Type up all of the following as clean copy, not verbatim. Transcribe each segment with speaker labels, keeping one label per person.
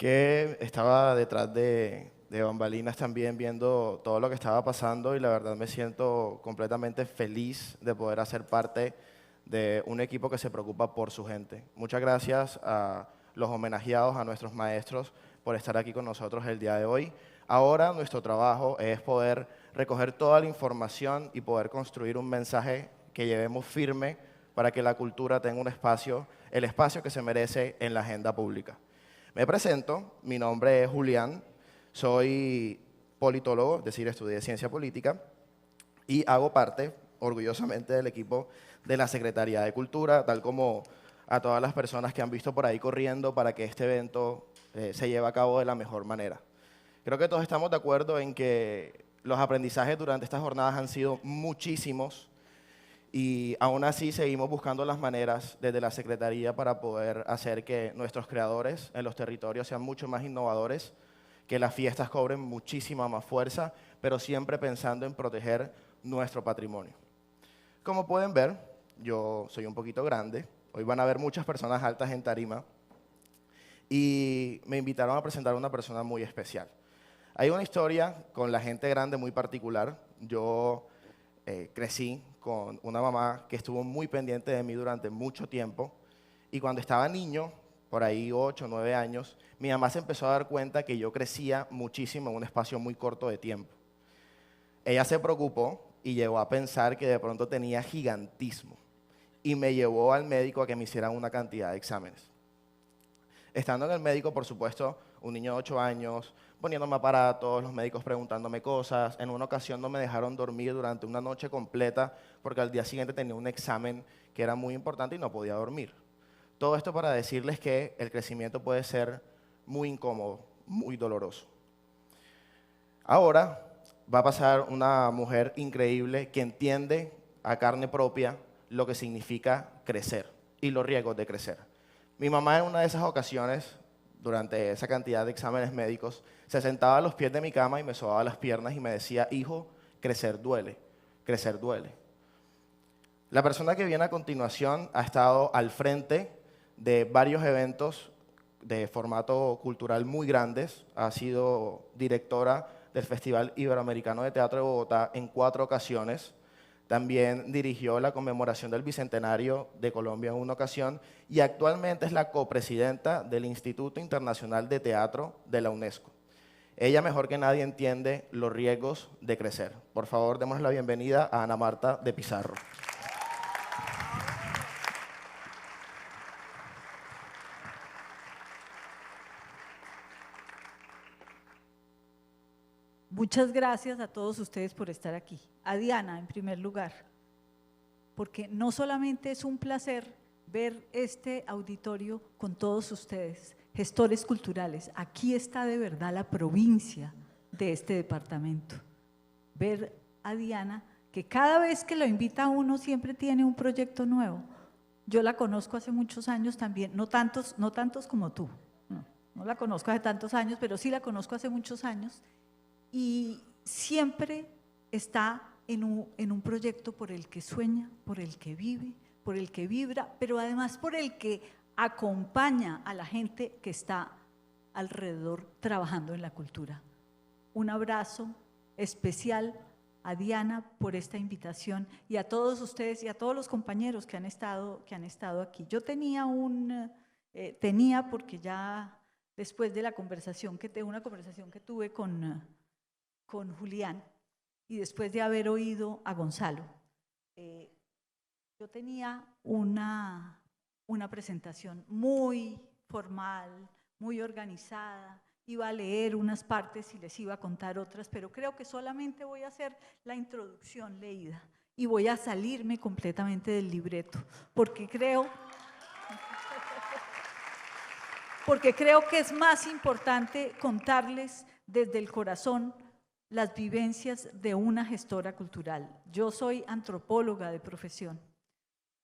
Speaker 1: que estaba detrás de bambalinas también viendo todo lo que estaba pasando y la verdad me siento completamente feliz de poder hacer parte de un equipo que se preocupa por su gente. Muchas gracias a los homenajeados, a nuestros maestros por estar aquí con nosotros el día de hoy. Ahora nuestro trabajo es poder recoger toda la información y poder construir un mensaje que llevemos firme para que la cultura tenga un espacio, el espacio que se merece en la agenda pública. Me presento, mi nombre es Julián, soy politólogo, es decir, estudié ciencia política y hago parte, orgullosamente, del equipo de la Secretaría de Cultura, tal como a todas las personas que han visto por ahí corriendo para que este evento se lleve a cabo de la mejor manera. Creo que todos estamos de acuerdo en que los aprendizajes durante estas jornadas han sido muchísimos y aún así seguimos buscando las maneras desde la Secretaría para poder hacer que nuestros creadores en los territorios sean mucho más innovadores, que las fiestas cobren muchísima más fuerza, pero siempre pensando en proteger nuestro patrimonio. Como pueden ver, yo soy un poquito grande, hoy van a ver muchas personas altas en tarima y me invitaron a presentar a una persona muy especial. Hay una historia con la gente grande muy particular. Yo crecí con una mamá que estuvo muy pendiente de mí durante mucho tiempo y cuando estaba niño, por ahí 8 o 9 años, mi mamá se empezó a dar cuenta que yo crecía muchísimo en un espacio muy corto de tiempo. Ella se preocupó y llegó a pensar que de pronto tenía gigantismo y me llevó al médico a que me hicieran una cantidad de exámenes. Estando en el médico, por supuesto, un niño de 8 años, poniéndome aparatos, los médicos preguntándome cosas. En una ocasión no me dejaron dormir durante una noche completa porque al día siguiente tenía un examen que era muy importante y no podía dormir. Todo esto para decirles que el crecimiento puede ser muy incómodo, muy doloroso. Ahora va a pasar una mujer increíble que entiende a carne propia lo que significa crecer y los riesgos de crecer. Mi mamá en una de esas ocasiones, durante esa cantidad de exámenes médicos, se sentaba a los pies de mi cama y me sobaba las piernas y me decía, hijo, crecer duele, crecer duele. La persona que viene a continuación ha estado al frente de varios eventos de formato cultural muy grandes, ha sido directora del Festival Iberoamericano de Teatro de Bogotá en 4 ocasiones, también dirigió la conmemoración del Bicentenario de Colombia en una ocasión y actualmente es la copresidenta del Instituto Internacional de Teatro de la UNESCO. Ella mejor que nadie entiende los riesgos de crecer. Por favor, demos la bienvenida a Ana Marta de Pizarro.
Speaker 2: Muchas gracias a todos ustedes por estar aquí. A Diana, en primer lugar, porque no solamente es un placer ver este auditorio con todos ustedes, gestores culturales, aquí está de verdad la provincia de este departamento. Ver a Diana, que cada vez que lo invita a uno siempre tiene un proyecto nuevo. Yo la conozco hace muchos años también, no tantos como tú, no la conozco hace tantos años, pero sí la conozco hace muchos años. Y siempre está en un proyecto por el que sueña, por el que vive, por el que vibra, pero además por el que acompaña a la gente que está alrededor trabajando en la cultura. Un abrazo especial a Diana por esta invitación y a todos ustedes y a todos los compañeros que han estado aquí. Yo tenía porque ya después de la conversación una conversación que tuve con Julián y después de haber oído a Gonzalo, yo tenía una presentación muy formal, muy organizada, iba a leer unas partes y les iba a contar otras, pero creo que solamente voy a hacer la introducción leída y voy a salirme completamente del libreto, porque creo que es más importante contarles desde el corazón las vivencias de una gestora cultural. Yo soy antropóloga de profesión.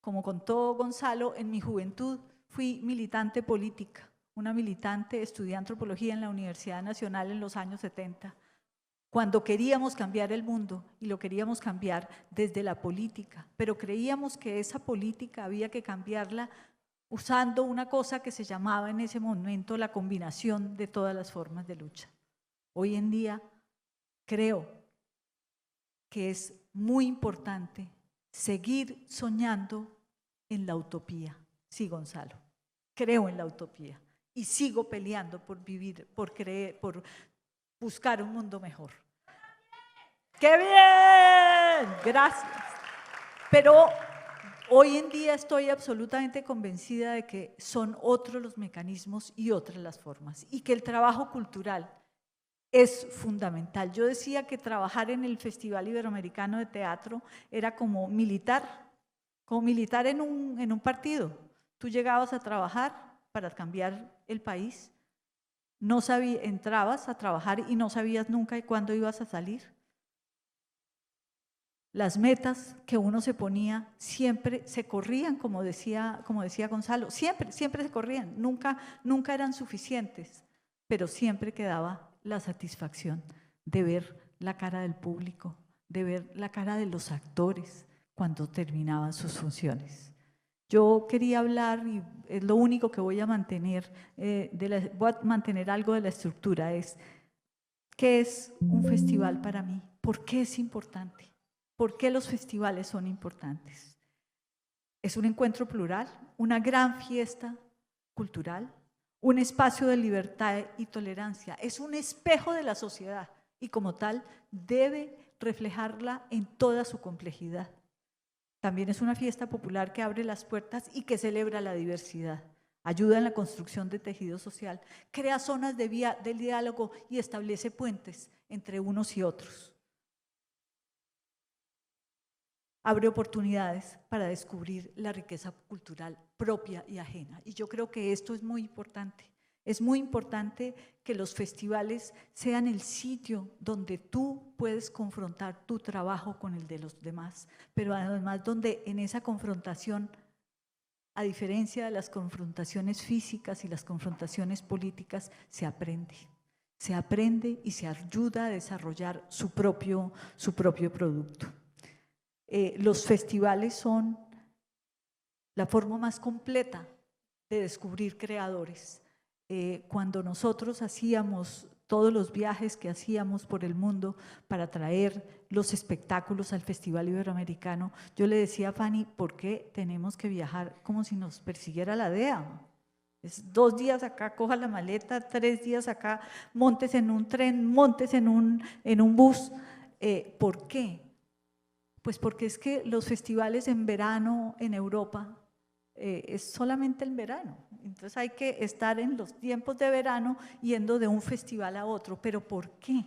Speaker 2: Como contó Gonzalo, en mi juventud fui militante política, una militante, estudié antropología en la Universidad Nacional en los años 70, cuando queríamos cambiar el mundo y lo queríamos cambiar desde la política, pero creíamos que esa política había que cambiarla usando una cosa que se llamaba en ese momento la combinación de todas las formas de lucha. Hoy en día creo que es muy importante seguir soñando en la utopía. Sí, Gonzalo, creo en la utopía y sigo peleando por vivir, por creer, por buscar un mundo mejor. ¡Qué bien! Gracias. Pero hoy en día estoy absolutamente convencida de que son otros los mecanismos y otras las formas, y que el trabajo cultural es fundamental. Yo decía que trabajar en el Festival Iberoamericano de Teatro era como militar en un partido. Tú llegabas a trabajar para cambiar el país, no sabías, entrabas a trabajar y no sabías nunca cuándo ibas a salir. Las metas que uno se ponía siempre se corrían, como decía Gonzalo, siempre se corrían, nunca eran suficientes, pero siempre quedaba la satisfacción de ver la cara del público, de ver la cara de los actores cuando terminaban sus funciones. Yo quería hablar, y es lo único que voy a mantener, voy a mantener algo de la estructura, es ¿qué es un festival para mí? ¿Por qué es importante? ¿Por qué los festivales son importantes? Es un encuentro plural, una gran fiesta cultural, un espacio de libertad y tolerancia, es un espejo de la sociedad y como tal debe reflejarla en toda su complejidad. También es una fiesta popular que abre las puertas y que celebra la diversidad, ayuda en la construcción de tejido social, crea zonas del diálogo y establece puentes entre unos y otros. Abre oportunidades para descubrir la riqueza cultural propia y ajena. Y yo creo que esto es muy importante. Es muy importante que los festivales sean el sitio donde tú puedes confrontar tu trabajo con el de los demás, pero además donde en esa confrontación, a diferencia de las confrontaciones físicas y las confrontaciones políticas, se aprende y se ayuda a desarrollar su propio producto. Los festivales son la forma más completa de descubrir creadores. Cuando nosotros hacíamos todos los viajes que hacíamos por el mundo para traer los espectáculos al Festival Iberoamericano, yo le decía a Fanny, ¿por qué tenemos que viajar como si nos persiguiera la DEA? Es 2 días acá, coja la maleta, 3 días acá, montes en un tren, montes en un bus. ¿Por qué? Pues porque es que los festivales en verano en Europa es solamente el verano. Entonces hay que estar en los tiempos de verano yendo de un festival a otro. ¿Pero por qué?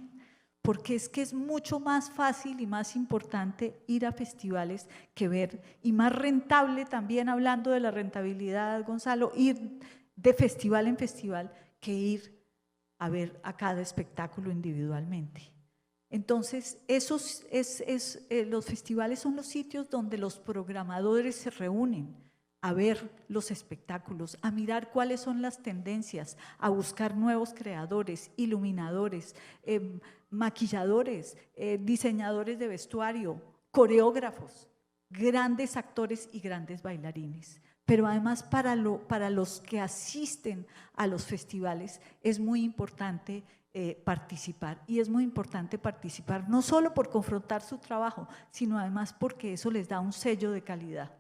Speaker 2: Porque es que es mucho más fácil y más importante ir a festivales que ver, y más rentable también, hablando de la rentabilidad, Gonzalo, ir de festival en festival que ir a ver a cada espectáculo individualmente. Entonces, los festivales son los sitios donde los programadores se reúnen a ver los espectáculos, a mirar cuáles son las tendencias, a buscar nuevos creadores, iluminadores, maquilladores, diseñadores de vestuario, coreógrafos, grandes actores y grandes bailarines. Pero además para los que asisten a los festivales es muy importante participar, y es muy importante participar no solo por confrontar su trabajo, sino además porque eso les da un sello de calidad.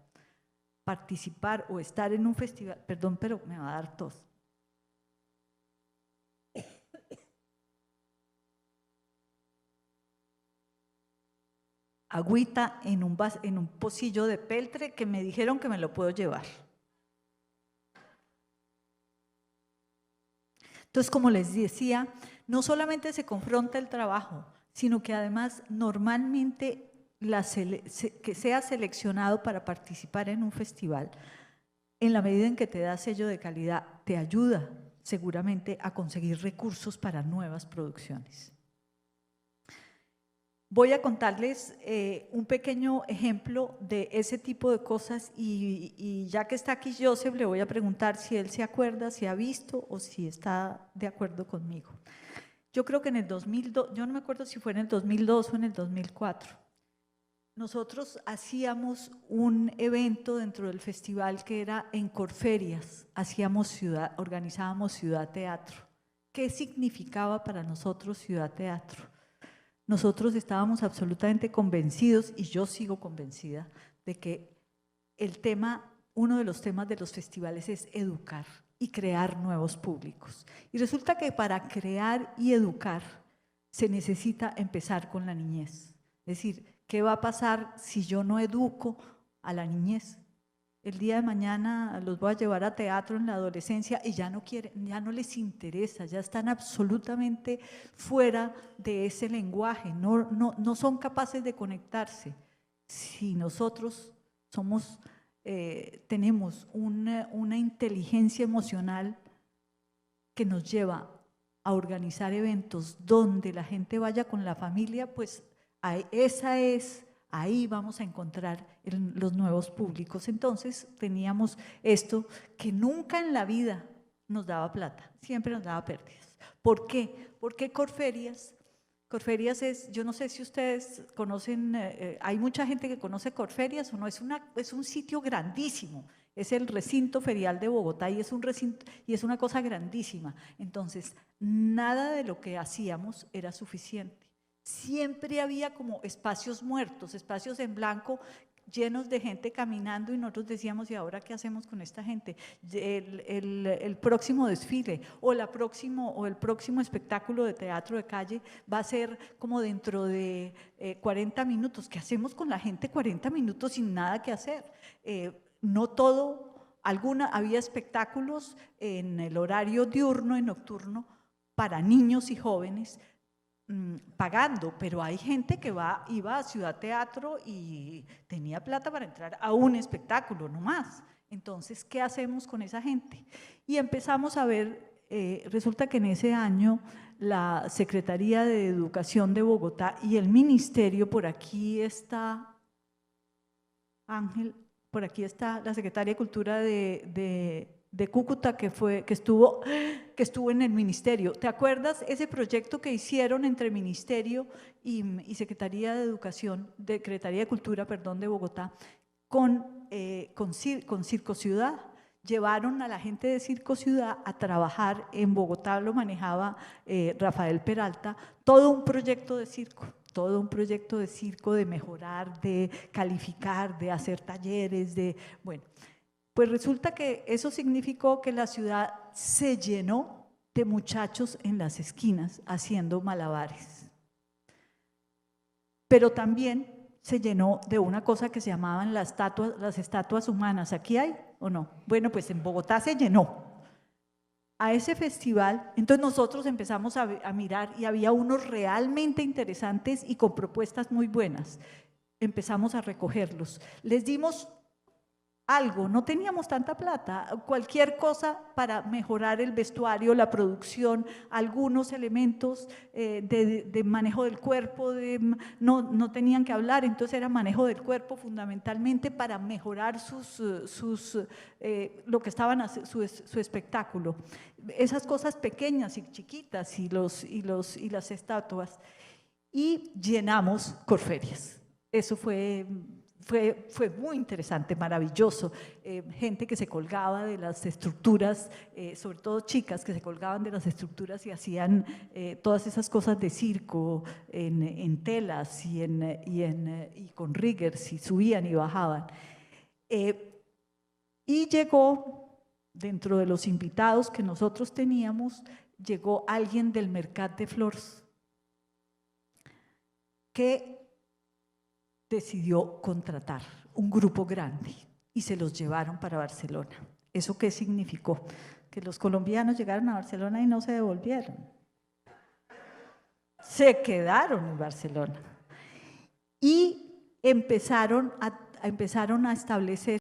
Speaker 2: Participar o estar en un festival, perdón, pero me va a dar tos. Agüita en un pocillo de peltre que me dijeron que me lo puedo llevar. Entonces, como les decía, no solamente se confronta el trabajo, sino que además normalmente que sea seleccionado para participar en un festival, en la medida en que te da sello de calidad, te ayuda seguramente a conseguir recursos para nuevas producciones. Voy a contarles un pequeño ejemplo de ese tipo de cosas, y ya que está aquí Joseph, le voy a preguntar si él se acuerda, si ha visto o si está de acuerdo conmigo. Yo creo que en el 2002, yo no me acuerdo si fue en el 2002 o en el 2004, nosotros hacíamos un evento dentro del festival que era en Corferias, organizábamos Ciudad Teatro. ¿Qué significaba para nosotros Ciudad Teatro? Nosotros estábamos absolutamente convencidos, y yo sigo convencida, de que uno de los temas de los festivales es educar y crear nuevos públicos. Y resulta que para crear y educar se necesita empezar con la niñez. Es decir, ¿qué va a pasar si yo no educo a la niñez? El día de mañana los voy a llevar a teatro en la adolescencia y ya no quieren, ya no les interesa, ya están absolutamente fuera de ese lenguaje, no son capaces de conectarse. Si nosotros tenemos una inteligencia emocional que nos lleva a organizar eventos donde la gente vaya con la familia, pues ahí vamos a encontrar los nuevos públicos. Entonces teníamos esto que nunca en la vida nos daba plata, siempre nos daba pérdidas. ¿Por qué? Porque Corferias es, yo no sé si ustedes conocen, hay mucha gente que conoce Corferias o no, es un sitio grandísimo, es el recinto ferial de Bogotá y es un recinto y es una cosa grandísima. Entonces, nada de lo que hacíamos era suficiente. Siempre había como espacios muertos, espacios en blanco, llenos de gente caminando, y nosotros decíamos, ¿y ahora qué hacemos con esta gente? El próximo desfile o el próximo espectáculo de teatro de calle va a ser como dentro de 40 minutos. ¿Qué hacemos con la gente 40 minutos sin nada que hacer? No todo, había espectáculos en el horario diurno y nocturno para niños y jóvenes, pagando, pero hay gente que iba a Ciudad Teatro y tenía plata para entrar a un espectáculo, no más. Entonces, ¿qué hacemos con esa gente? Y empezamos a ver, resulta que en ese año la Secretaría de Educación de Bogotá y el Ministerio, por aquí está Ángel, por aquí está la Secretaria de Cultura de Cúcuta, que estuvo en el ministerio. ¿Te acuerdas ese proyecto que hicieron entre Ministerio y Secretaría de Educación, Secretaría de Cultura, perdón, de Bogotá, con Circo Ciudad? Llevaron a la gente de Circo Ciudad a trabajar en Bogotá, lo manejaba Rafael Peralta, todo un proyecto de circo. Todo un proyecto de circo, de mejorar, de calificar, de hacer talleres, bueno. Pues resulta que eso significó que la ciudad se llenó de muchachos en las esquinas haciendo malabares. Pero también se llenó de una cosa que se llamaban las estatuas humanas. ¿Aquí hay o no? Bueno, pues en Bogotá se llenó. A ese festival, entonces nosotros empezamos a mirar y había unos realmente interesantes y con propuestas muy buenas. Empezamos a recogerlos. Les dimos algo, no teníamos tanta plata, cualquier cosa para mejorar el vestuario, la producción, algunos elementos de manejo del cuerpo, no tenían que hablar, entonces era manejo del cuerpo fundamentalmente para mejorar lo que estaban su espectáculo. Esas cosas pequeñas y chiquitas y las estatuas. Y llenamos Corferias. Eso fue muy interesante, maravilloso. Gente que se colgaba de las estructuras, sobre todo chicas que se colgaban de las estructuras y hacían todas esas cosas de circo en telas y con riggers, y subían y bajaban. Y llegó, dentro de los invitados que nosotros teníamos, llegó alguien del Mercat de Flors que decidió contratar un grupo grande y se los llevaron para Barcelona. ¿Eso qué significó? Que los colombianos llegaron a Barcelona y no se devolvieron. Se quedaron en Barcelona y empezaron a establecer,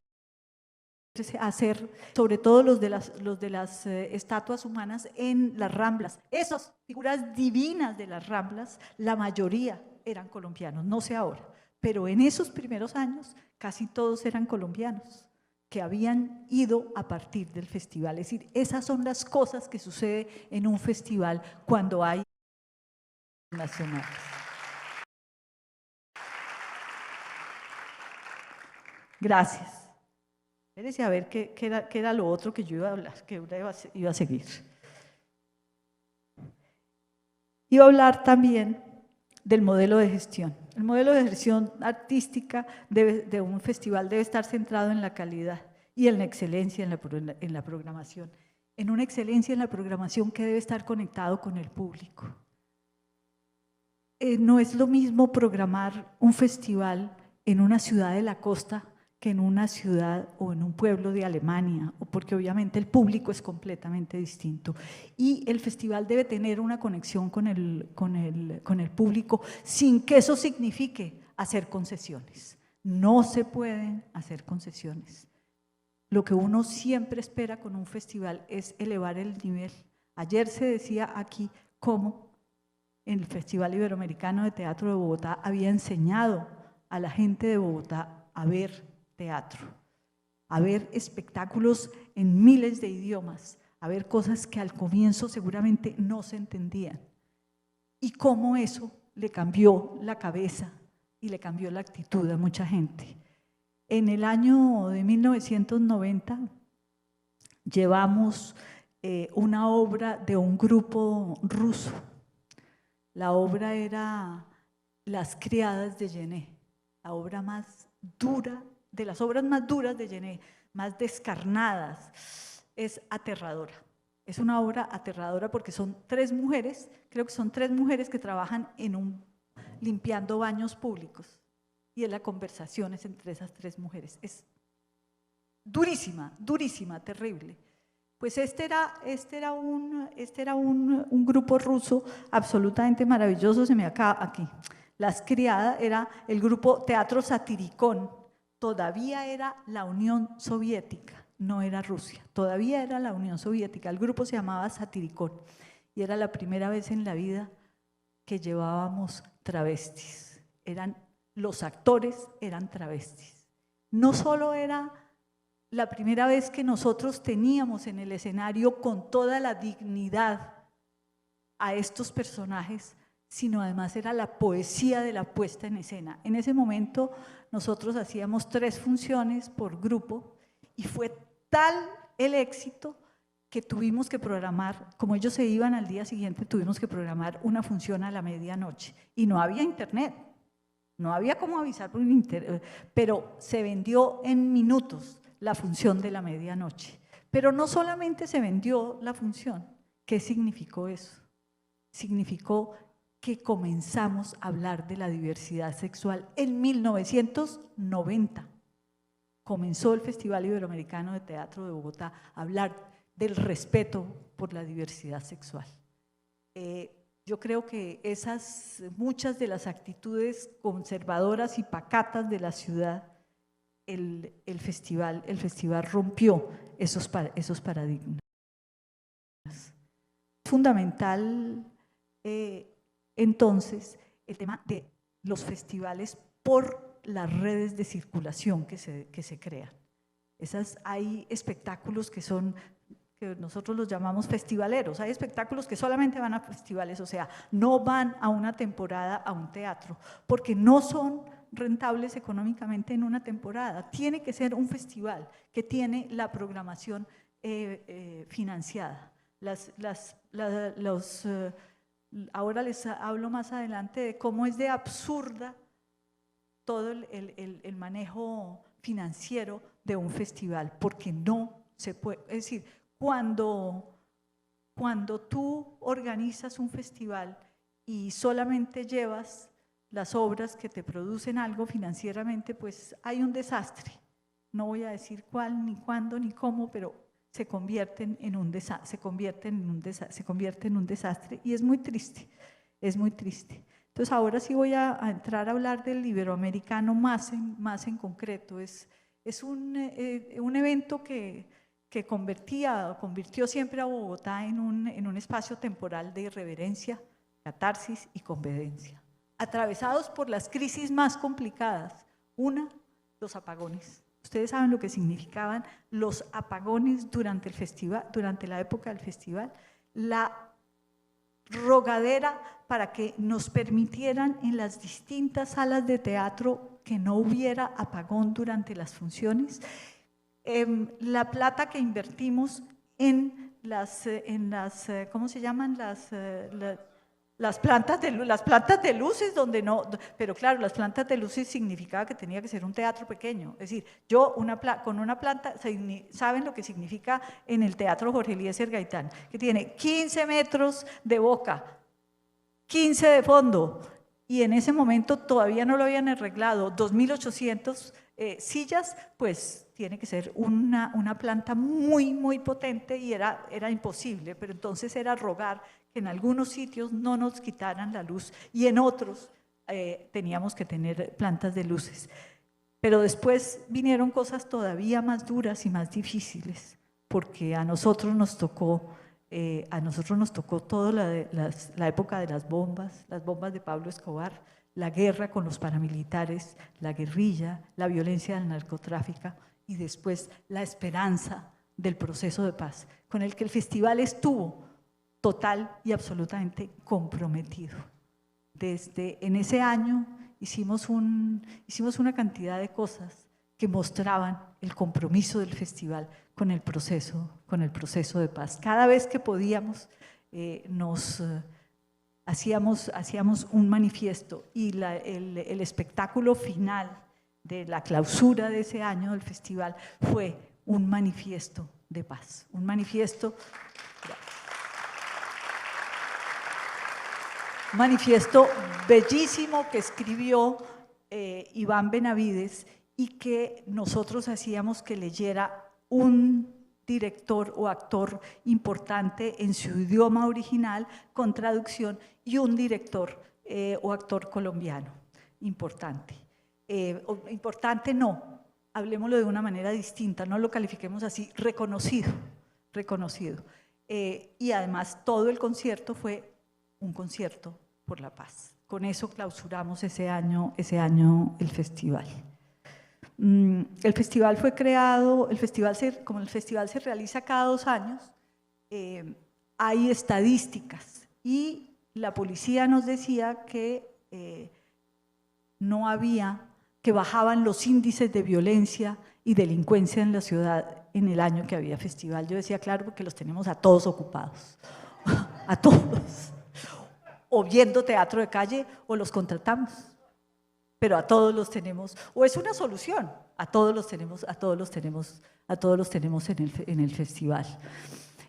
Speaker 2: a hacer, sobre todo los de las estatuas humanas en las Ramblas. Esas figuras divinas de las Ramblas, la mayoría eran colombianos, no sé ahora. Pero en esos primeros años casi todos eran colombianos que habían ido a partir del festival. Es decir, esas son las cosas que suceden en un festival cuando hay nacionales. Gracias. Espérese a ver qué era lo otro que yo iba a hablar, que iba a seguir. Iba a hablar también del modelo de gestión. El modelo de gestión artística de un festival debe estar centrado en la calidad y en la excelencia en la programación. En una excelencia en la programación que debe estar conectado con el público. No es lo mismo programar un festival en una ciudad de la costa que en una ciudad o en un pueblo de Alemania, porque obviamente el público es completamente distinto. Y el festival debe tener una conexión con el público sin que eso signifique hacer concesiones. No se pueden hacer concesiones. Lo que uno siempre espera con un festival es elevar el nivel. Ayer se decía aquí cómo el Festival Iberoamericano de Teatro de Bogotá había enseñado a la gente de Bogotá a ver teatro, a ver espectáculos en miles de idiomas, a ver cosas que al comienzo seguramente no se entendían. Y cómo eso le cambió la cabeza y le cambió la actitud a mucha gente. En el año de 1990 llevamos una obra de un grupo ruso. La obra era Las criadas de Genet, la obra más dura, de las obras más duras de Genet, más descarnadas. Es aterradora. Es una obra aterradora porque son 3 mujeres, creo que son 3 mujeres que trabajan limpiando baños públicos. Y es la conversación entre esas 3 mujeres. Es durísima, durísima, terrible. Pues este era un grupo ruso absolutamente maravilloso, se me acaba aquí. Las criadas era el grupo Teatro Satiricón, todavía era la Unión Soviética, no era Rusia, todavía era la Unión Soviética, el grupo se llamaba Satiricón y era la primera vez en la vida que llevábamos travestis, los actores eran travestis. No solo era la primera vez que nosotros teníamos en el escenario con toda la dignidad a estos personajes, sino además era la poesía de la puesta en escena. En ese momento nosotros hacíamos 3 funciones por grupo y fue tal el éxito que tuvimos que programar, como ellos se iban al día siguiente, tuvimos que programar una función a la medianoche y no había internet, no había cómo avisar por internet, pero se vendió en minutos la función de la medianoche. Pero no solamente se vendió la función, ¿qué significó eso? Significó que comenzamos a hablar de la diversidad sexual en 1990. Comenzó el Festival Iberoamericano de Teatro de Bogotá a hablar del respeto por la diversidad sexual. Yo creo que muchas de las actitudes conservadoras y pacatas de la ciudad, el festival rompió esos paradigmas. Fundamental entonces el tema de los festivales por las redes de circulación que se crean. Hay espectáculos que nosotros los llamamos festivaleros, hay espectáculos que solamente van a festivales, o sea, no van a una temporada a un teatro, porque no son rentables económicamente en una temporada. Tiene que ser un festival que tiene la programación financiada. Ahora les hablo más adelante de cómo es de absurda todo el manejo financiero de un festival, porque no se puede, es decir, cuando tú organizas un festival y solamente llevas las obras que te producen algo financieramente, pues hay un desastre. No voy a decir cuál, ni cuándo, ni cómo, pero se convierten en un desastre y es muy triste, es muy triste. Entonces ahora sí voy a entrar a hablar del Iberoamericano más en concreto. Es un evento que convirtió siempre a Bogotá en un espacio temporal de irreverencia, catarsis y convivencia, atravesados por las crisis más complicadas. Una, los apagones. Ustedes saben lo que significaban los apagones durante el festival, durante la época del festival, la rogadera para que nos permitieran en las distintas salas de teatro que no hubiera apagón durante las funciones. La plata que invertimos en las ¿cómo se llaman? Las plantas de luces, donde no, pero claro, las plantas de luces significaba que tenía que ser un teatro pequeño. Es decir, yo con una planta, ¿saben lo que significa en el Teatro Jorge Eliezer Gaitán? Que tiene 15 metros de boca, 15 de fondo, y en ese momento todavía no lo habían arreglado, 2.800 sillas, pues tiene que ser una planta muy, muy potente, y era imposible, pero entonces era rogar que en algunos sitios no nos quitaran la luz y en otros teníamos que tener plantas de luces. Pero después vinieron cosas todavía más duras y más difíciles, porque a nosotros nos tocó toda la época de las bombas de Pablo Escobar, la guerra con los paramilitares, la guerrilla, la violencia del narcotráfico y después la esperanza del proceso de paz, con el que el festival estuvo total y absolutamente comprometido. En ese año hicimos una cantidad de cosas que mostraban el compromiso del festival con el proceso de paz. Cada vez que podíamos hacíamos un manifiesto, y el espectáculo final de la clausura de ese año del festival fue un manifiesto de paz, un manifiesto bellísimo que escribió Iván Benavides, y que nosotros hacíamos que leyera un director o actor importante en su idioma original con traducción, y un director o actor colombiano importante. Importante no, hablemoslo de una manera distinta, no lo califiquemos así, reconocido. Y además todo el concierto fue un concierto por la paz. Con eso clausuramos ese año el festival. El festival fue creado, como el festival se realiza cada 2 años, hay estadísticas, y la policía nos decía que que bajaban los índices de violencia y delincuencia en la ciudad en el año que había festival. Yo decía, claro, porque los tenemos a todos ocupados, a todos, o viendo teatro de calle, o los contratamos, pero a todos los tenemos, o es una solución, a todos los tenemos en el festival.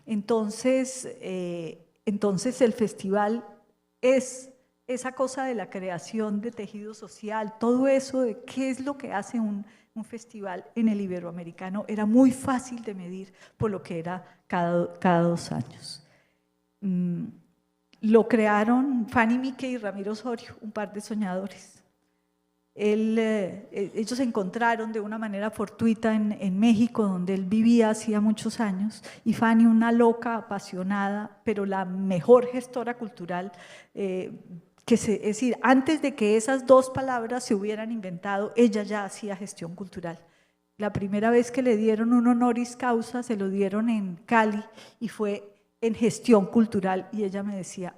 Speaker 2: Entonces el festival es esa cosa de la creación de tejido social, todo eso de qué es lo que hace un festival en el iberoamericano, era muy fácil de medir por lo que era cada 2 años. Lo crearon Fanny Mique y Ramiro Osorio, un par de soñadores. Ellos se encontraron de una manera fortuita en México, donde él vivía hacía muchos años, y Fanny, una loca, apasionada, pero la mejor gestora cultural, es decir, antes de que esas 2 palabras se hubieran inventado, ella ya hacía gestión cultural. La primera vez que le dieron un honoris causa se lo dieron en Cali, y fue en gestión cultural, y ella me decía,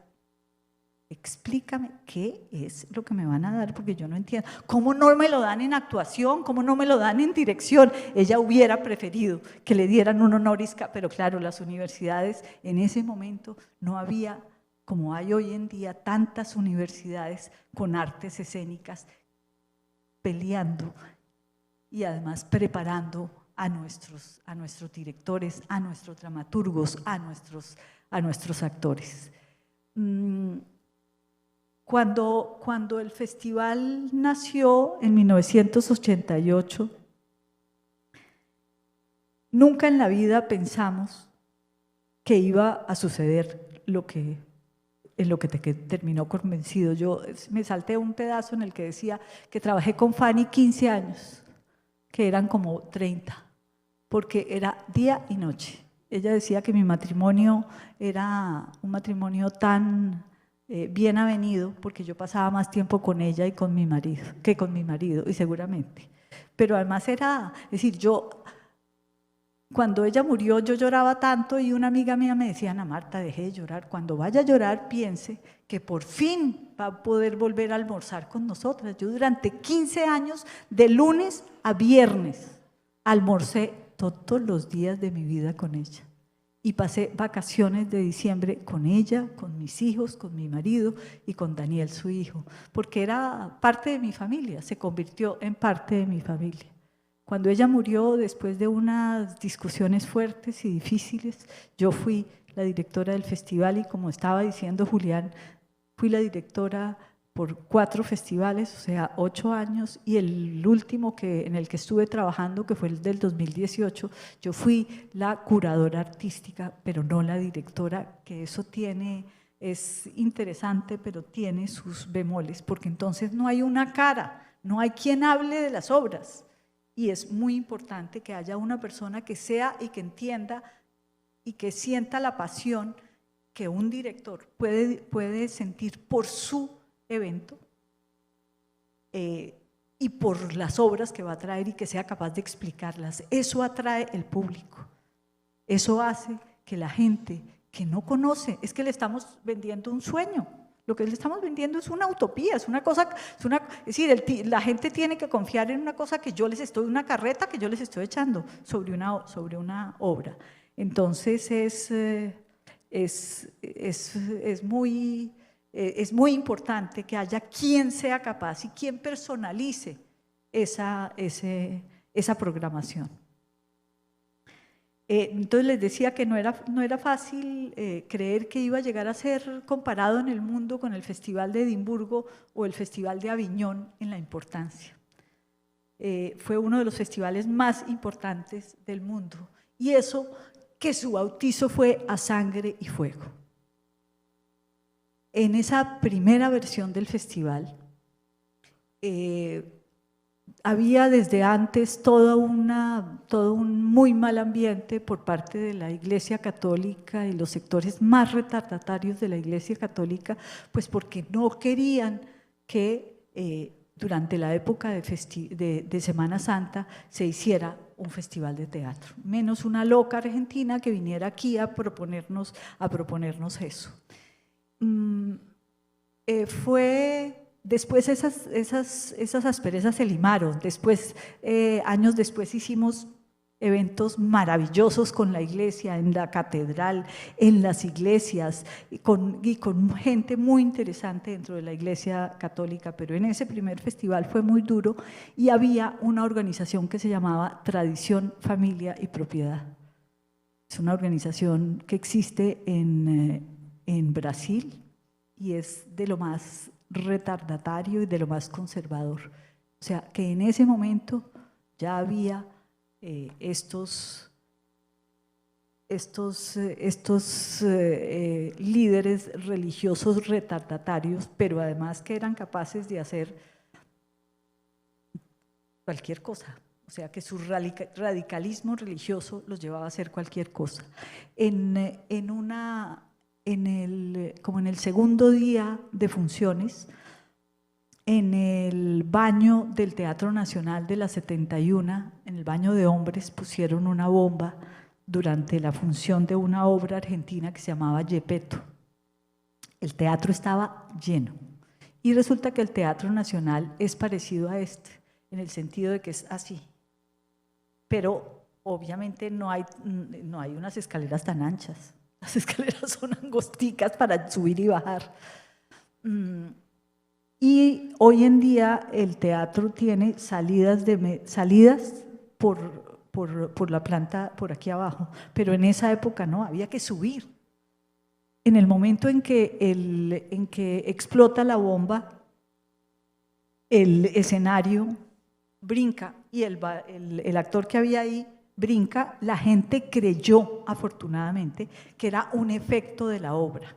Speaker 2: explícame qué es lo que me van a dar, porque yo no entiendo. ¿Cómo no me lo dan en actuación? ¿Cómo no me lo dan en dirección? Ella hubiera preferido que le dieran un honoris causa, pero claro, las universidades en ese momento no había, como hay hoy en día, tantas universidades con artes escénicas peleando y además preparando a nuestros directores, a nuestros dramaturgos, a nuestros actores. Cuando el festival nació en 1988, nunca en la vida pensamos que iba a suceder en lo que terminó convencido. Yo me salté un pedazo en el que decía que trabajé con Fanny 15 años, que eran como 30, porque era día y noche. Ella decía que mi matrimonio era un matrimonio tan bien avenido, porque yo pasaba más tiempo con ella y con mi marido que con mi marido, y seguramente. Pero además es decir, yo Cuando ella murió yo lloraba tanto y una amiga mía me decía, Ana Marta, deje de llorar. Cuando vaya a llorar, piense que por fin va a poder volver a almorzar con nosotras. Yo durante 15 años, de lunes a viernes, almorcé todos los días de mi vida con ella. Y pasé vacaciones de diciembre con ella, con mis hijos, con mi marido y con Daniel, su hijo, porque era parte de mi familia, se convirtió en parte de mi familia. Cuando ella murió, después de unas discusiones fuertes y difíciles, yo fui la directora del festival y, como estaba diciendo Julián, fui la directora por 4 festivales, o sea, 8 años, y el último en el que estuve trabajando, que fue el del 2018, yo fui la curadora artística, pero no la directora, que eso es interesante, pero tiene sus bemoles, porque entonces no hay una cara, no hay quien hable de las obras. Y es muy importante que haya una persona que sea y que entienda y que sienta la pasión que un director puede sentir por su evento y por las obras que va a traer y que sea capaz de explicarlas. Eso atrae el público. Eso hace que la gente que no conoce, es que le estamos vendiendo un sueño. Lo que le estamos vendiendo es una utopía, es decir, la gente tiene que confiar en una cosa una carreta que yo les estoy echando sobre una obra. Entonces es muy importante que haya quien sea capaz y quien personalice esa programación. Entonces les decía que no era fácil creer que iba a llegar a ser comparado en el mundo con el Festival de Edimburgo o el Festival de Aviñón en la importancia. Fue uno de los festivales más importantes del mundo, y eso que su bautizo fue a sangre y fuego. En esa primera versión del festival había desde antes todo un muy mal ambiente por parte de la Iglesia Católica y los sectores más retardatarios de la Iglesia Católica, pues porque no querían que durante la época de Semana Santa se hiciera un festival de teatro, menos una loca argentina que viniera aquí a proponernos eso. Después esas asperezas se limaron. Años después hicimos eventos maravillosos con la iglesia, en la catedral, en las iglesias, y con gente muy interesante dentro de la Iglesia Católica, pero en ese primer festival fue muy duro y había una organización que se llamaba Tradición, Familia y Propiedad. Es una organización que existe en Brasil y es de lo más retardatario y de lo más conservador. O sea, que en ese momento ya había estos líderes religiosos retardatarios, pero además que eran capaces de hacer cualquier cosa. O sea, que su radicalismo religioso los llevaba a hacer cualquier cosa. Como en el segundo día de funciones, en el baño del Teatro Nacional de la 71, en el baño de hombres, pusieron una bomba durante la función de una obra argentina que se llamaba Gepetto. El teatro estaba lleno. Y resulta que el Teatro Nacional es parecido a este, en el sentido de que es así. Pero obviamente no hay unas escaleras tan anchas. Las escaleras son angosticas para subir y bajar. Y hoy en día el teatro tiene salidas por la planta por aquí abajo, pero en esa época no, había que subir. En el momento en que explota la bomba, el escenario brinca y el actor que había ahí brinca. La gente creyó, afortunadamente, que era un efecto de la obra.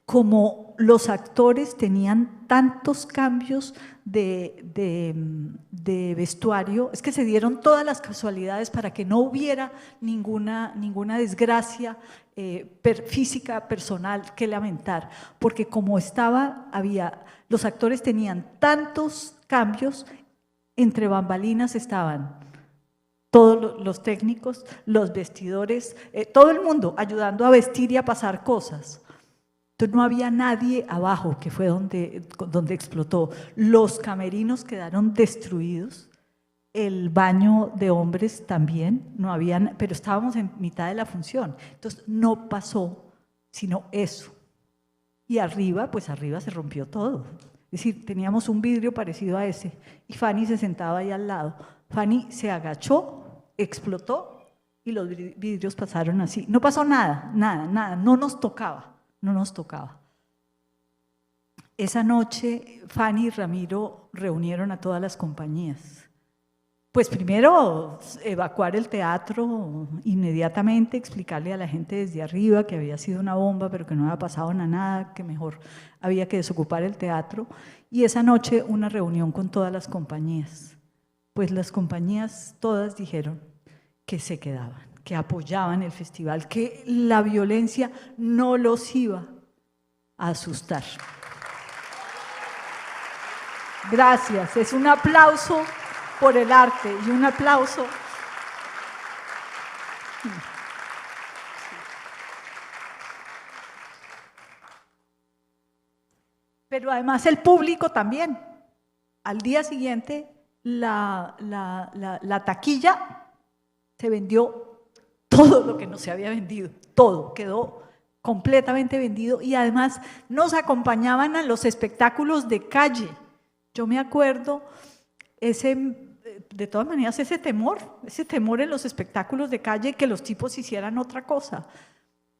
Speaker 2: Como los actores tenían tantos cambios de vestuario, es que se dieron todas las casualidades para que no hubiera ninguna desgracia física, personal que lamentar, porque como los actores tenían tantos cambios, entre bambalinas estaban todos los técnicos, los vestidores, todo el mundo ayudando a vestir y a pasar cosas. Entonces no había nadie abajo, que fue donde explotó. Los camerinos quedaron destruidos, el baño de hombres también, no habían, pero estábamos en mitad de la función. Entonces no pasó sino eso. Y arriba, pues arriba se rompió todo. Es decir, teníamos un vidrio parecido a ese y Fanny se sentaba ahí al lado. Fanny se agachó, explotó y los vidrios pasaron así. No pasó nada, nada, no nos tocaba. Esa noche Fanny y Ramiro reunieron a todas las compañías. Pues primero evacuar el teatro inmediatamente, explicarle a la gente desde arriba que había sido una bomba, pero que no había pasado nada, que mejor había que desocupar el teatro. Y esa noche una reunión con todas las compañías. Pues las compañías todas dijeron que se quedaban, que apoyaban el festival, que la violencia no los iba a asustar. Gracias, es un aplauso por el arte y un aplauso. Pero además el público también. Al día siguiente la taquilla se vendió todo lo que no se había vendido, todo quedó completamente vendido y además nos acompañaban a los espectáculos de calle. Yo me acuerdo de todas maneras ese temor en los espectáculos de calle, que los tipos hicieran otra cosa.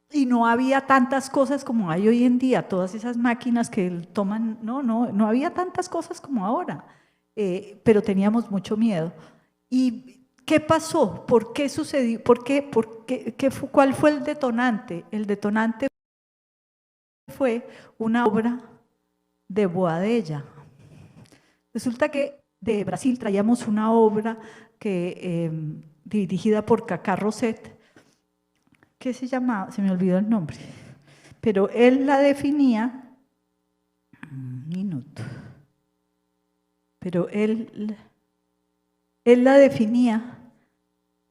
Speaker 2: Y no había tantas cosas como hay hoy en día, todas esas máquinas que toman, no había tantas cosas como ahora, pero teníamos mucho miedo. ¿Y qué pasó? ¿Por qué sucedió? ¿Cuál fue el detonante? El detonante fue una obra de Boadella. Resulta que de Brasil traíamos una obra dirigida por Cacá Rosset, que se llamaba, se me olvidó el nombre, pero él la definía, pero él la definía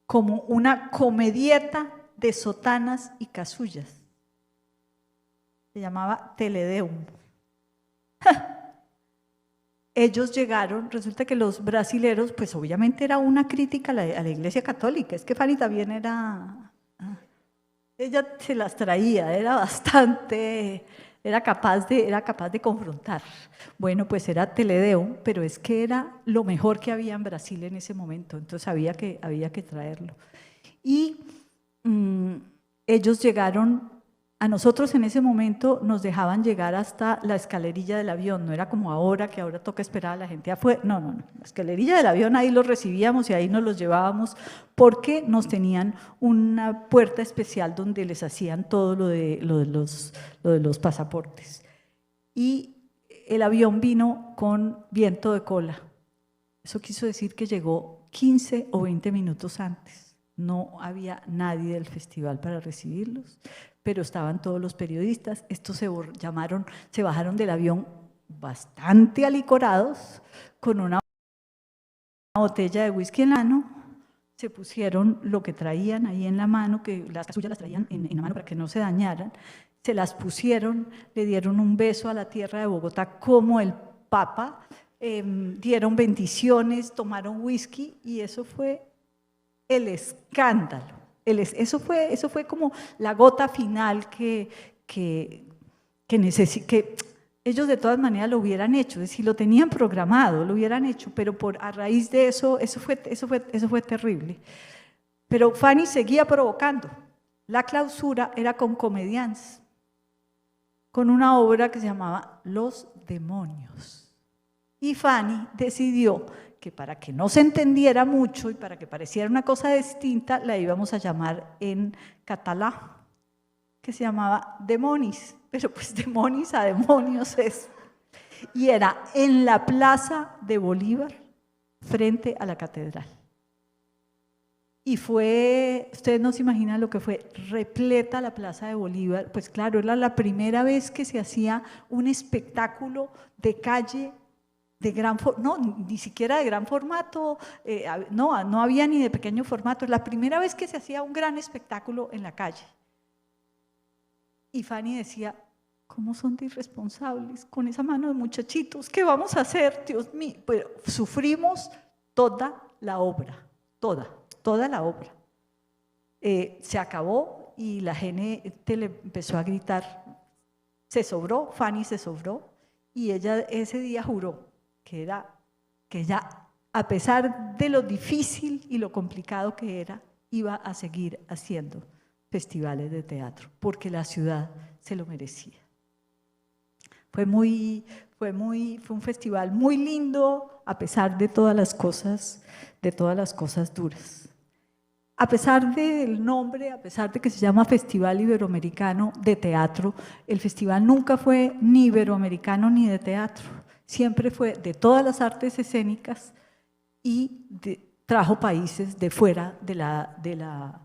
Speaker 2: como una comedieta de sotanas y casullas. Se llamaba Teledeum. Ellos llegaron, resulta que los brasileros, pues obviamente era una crítica a la Iglesia Católica, es que Fanny también ella se las traía, era capaz de confrontar. Bueno, pues era Teledeum, pero es que era lo mejor que había en Brasil en ese momento, entonces había que traerlo. Y ellos llegaron. A nosotros en ese momento nos dejaban llegar hasta la escalerilla del avión, no era como ahora, que ahora toca esperar a la gente afuera, no, la escalerilla del avión ahí los recibíamos y ahí nos los llevábamos porque nos tenían una puerta especial donde les hacían todo lo de los pasaportes. Y el avión vino con viento de cola, eso quiso decir que llegó 15 o 20 minutos antes, no había nadie del festival para recibirlos, pero estaban todos los periodistas. Estos se bajaron del avión bastante alicorados, con una botella de whisky en la mano, se pusieron lo que traían ahí en la mano, que las casullas las traían en la mano para que no se dañaran, se las pusieron, le dieron un beso a la tierra de Bogotá como el Papa, dieron bendiciones, tomaron whisky y eso fue el escándalo. Eso fue como la gota final que ellos de todas maneras lo hubieran hecho, es decir, lo tenían programado, lo hubieran hecho, pero a raíz de eso fue terrible. Pero Fanny seguía provocando. La clausura era con comediantes, con una obra que se llamaba Los Demonios. Y Fanny decidió que para que no se entendiera mucho y para que pareciera una cosa distinta, la íbamos a llamar en catalán, que se llamaba Demonis, pero pues demonis a demonios es. Y era en la Plaza de Bolívar, frente a la catedral. Y ustedes no se imaginan lo que fue, repleta la Plaza de Bolívar, pues claro, era la primera vez que se hacía un espectáculo de calle no, ni siquiera de gran formato, no había ni de pequeño formato. La primera vez que se hacía un gran espectáculo en la calle. Y Fanny decía, ¿cómo son de irresponsables con esa mano de muchachitos? ¿Qué vamos a hacer, Dios mío? Pero sufrimos toda la obra, toda la obra. Se acabó y la gente le empezó a gritar, se sobró, Fanny se sobró, y ella ese día juró que ella, a pesar de lo difícil y lo complicado que era, iba a seguir haciendo festivales de teatro, porque la ciudad se lo merecía. Fue un festival muy lindo, a pesar de todas las cosas duras. A pesar del nombre, a pesar de que se llama Festival Iberoamericano de Teatro, el festival nunca fue ni iberoamericano ni de teatro, siempre fue de todas las artes escénicas y trajo países de fuera del área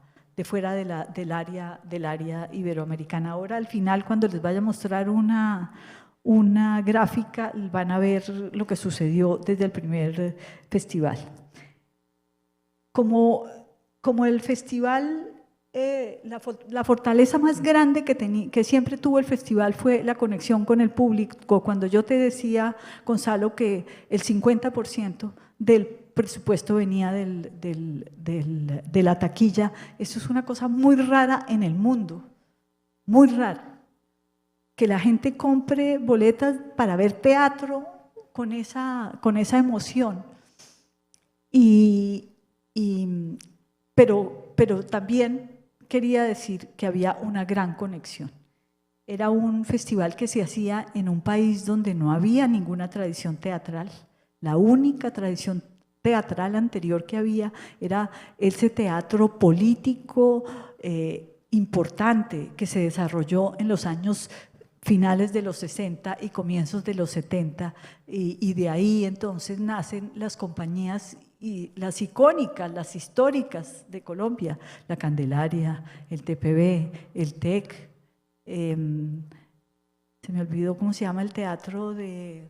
Speaker 2: iberoamericana. Ahora al final, cuando les vaya a mostrar una gráfica, van a ver lo que sucedió desde el primer festival. Como el festival, la fortaleza más grande que siempre tuvo el festival fue la conexión con el público. Cuando yo te decía, Gonzalo, que el 50% del presupuesto venía de la taquilla, eso es una cosa muy rara en el mundo, muy rara. Que la gente compre boletas para ver teatro con esa emoción. Pero también quería decir que había una gran conexión. Era un festival que se hacía en un país donde no había ninguna tradición teatral. La única tradición teatral anterior que había era ese teatro político importante que se desarrolló en los años finales de los 60 y comienzos de los 70, y de ahí entonces nacen las compañías y las icónicas, las históricas de Colombia, la Candelaria, el TPB, el TEC, se me olvidó cómo se llama el teatro el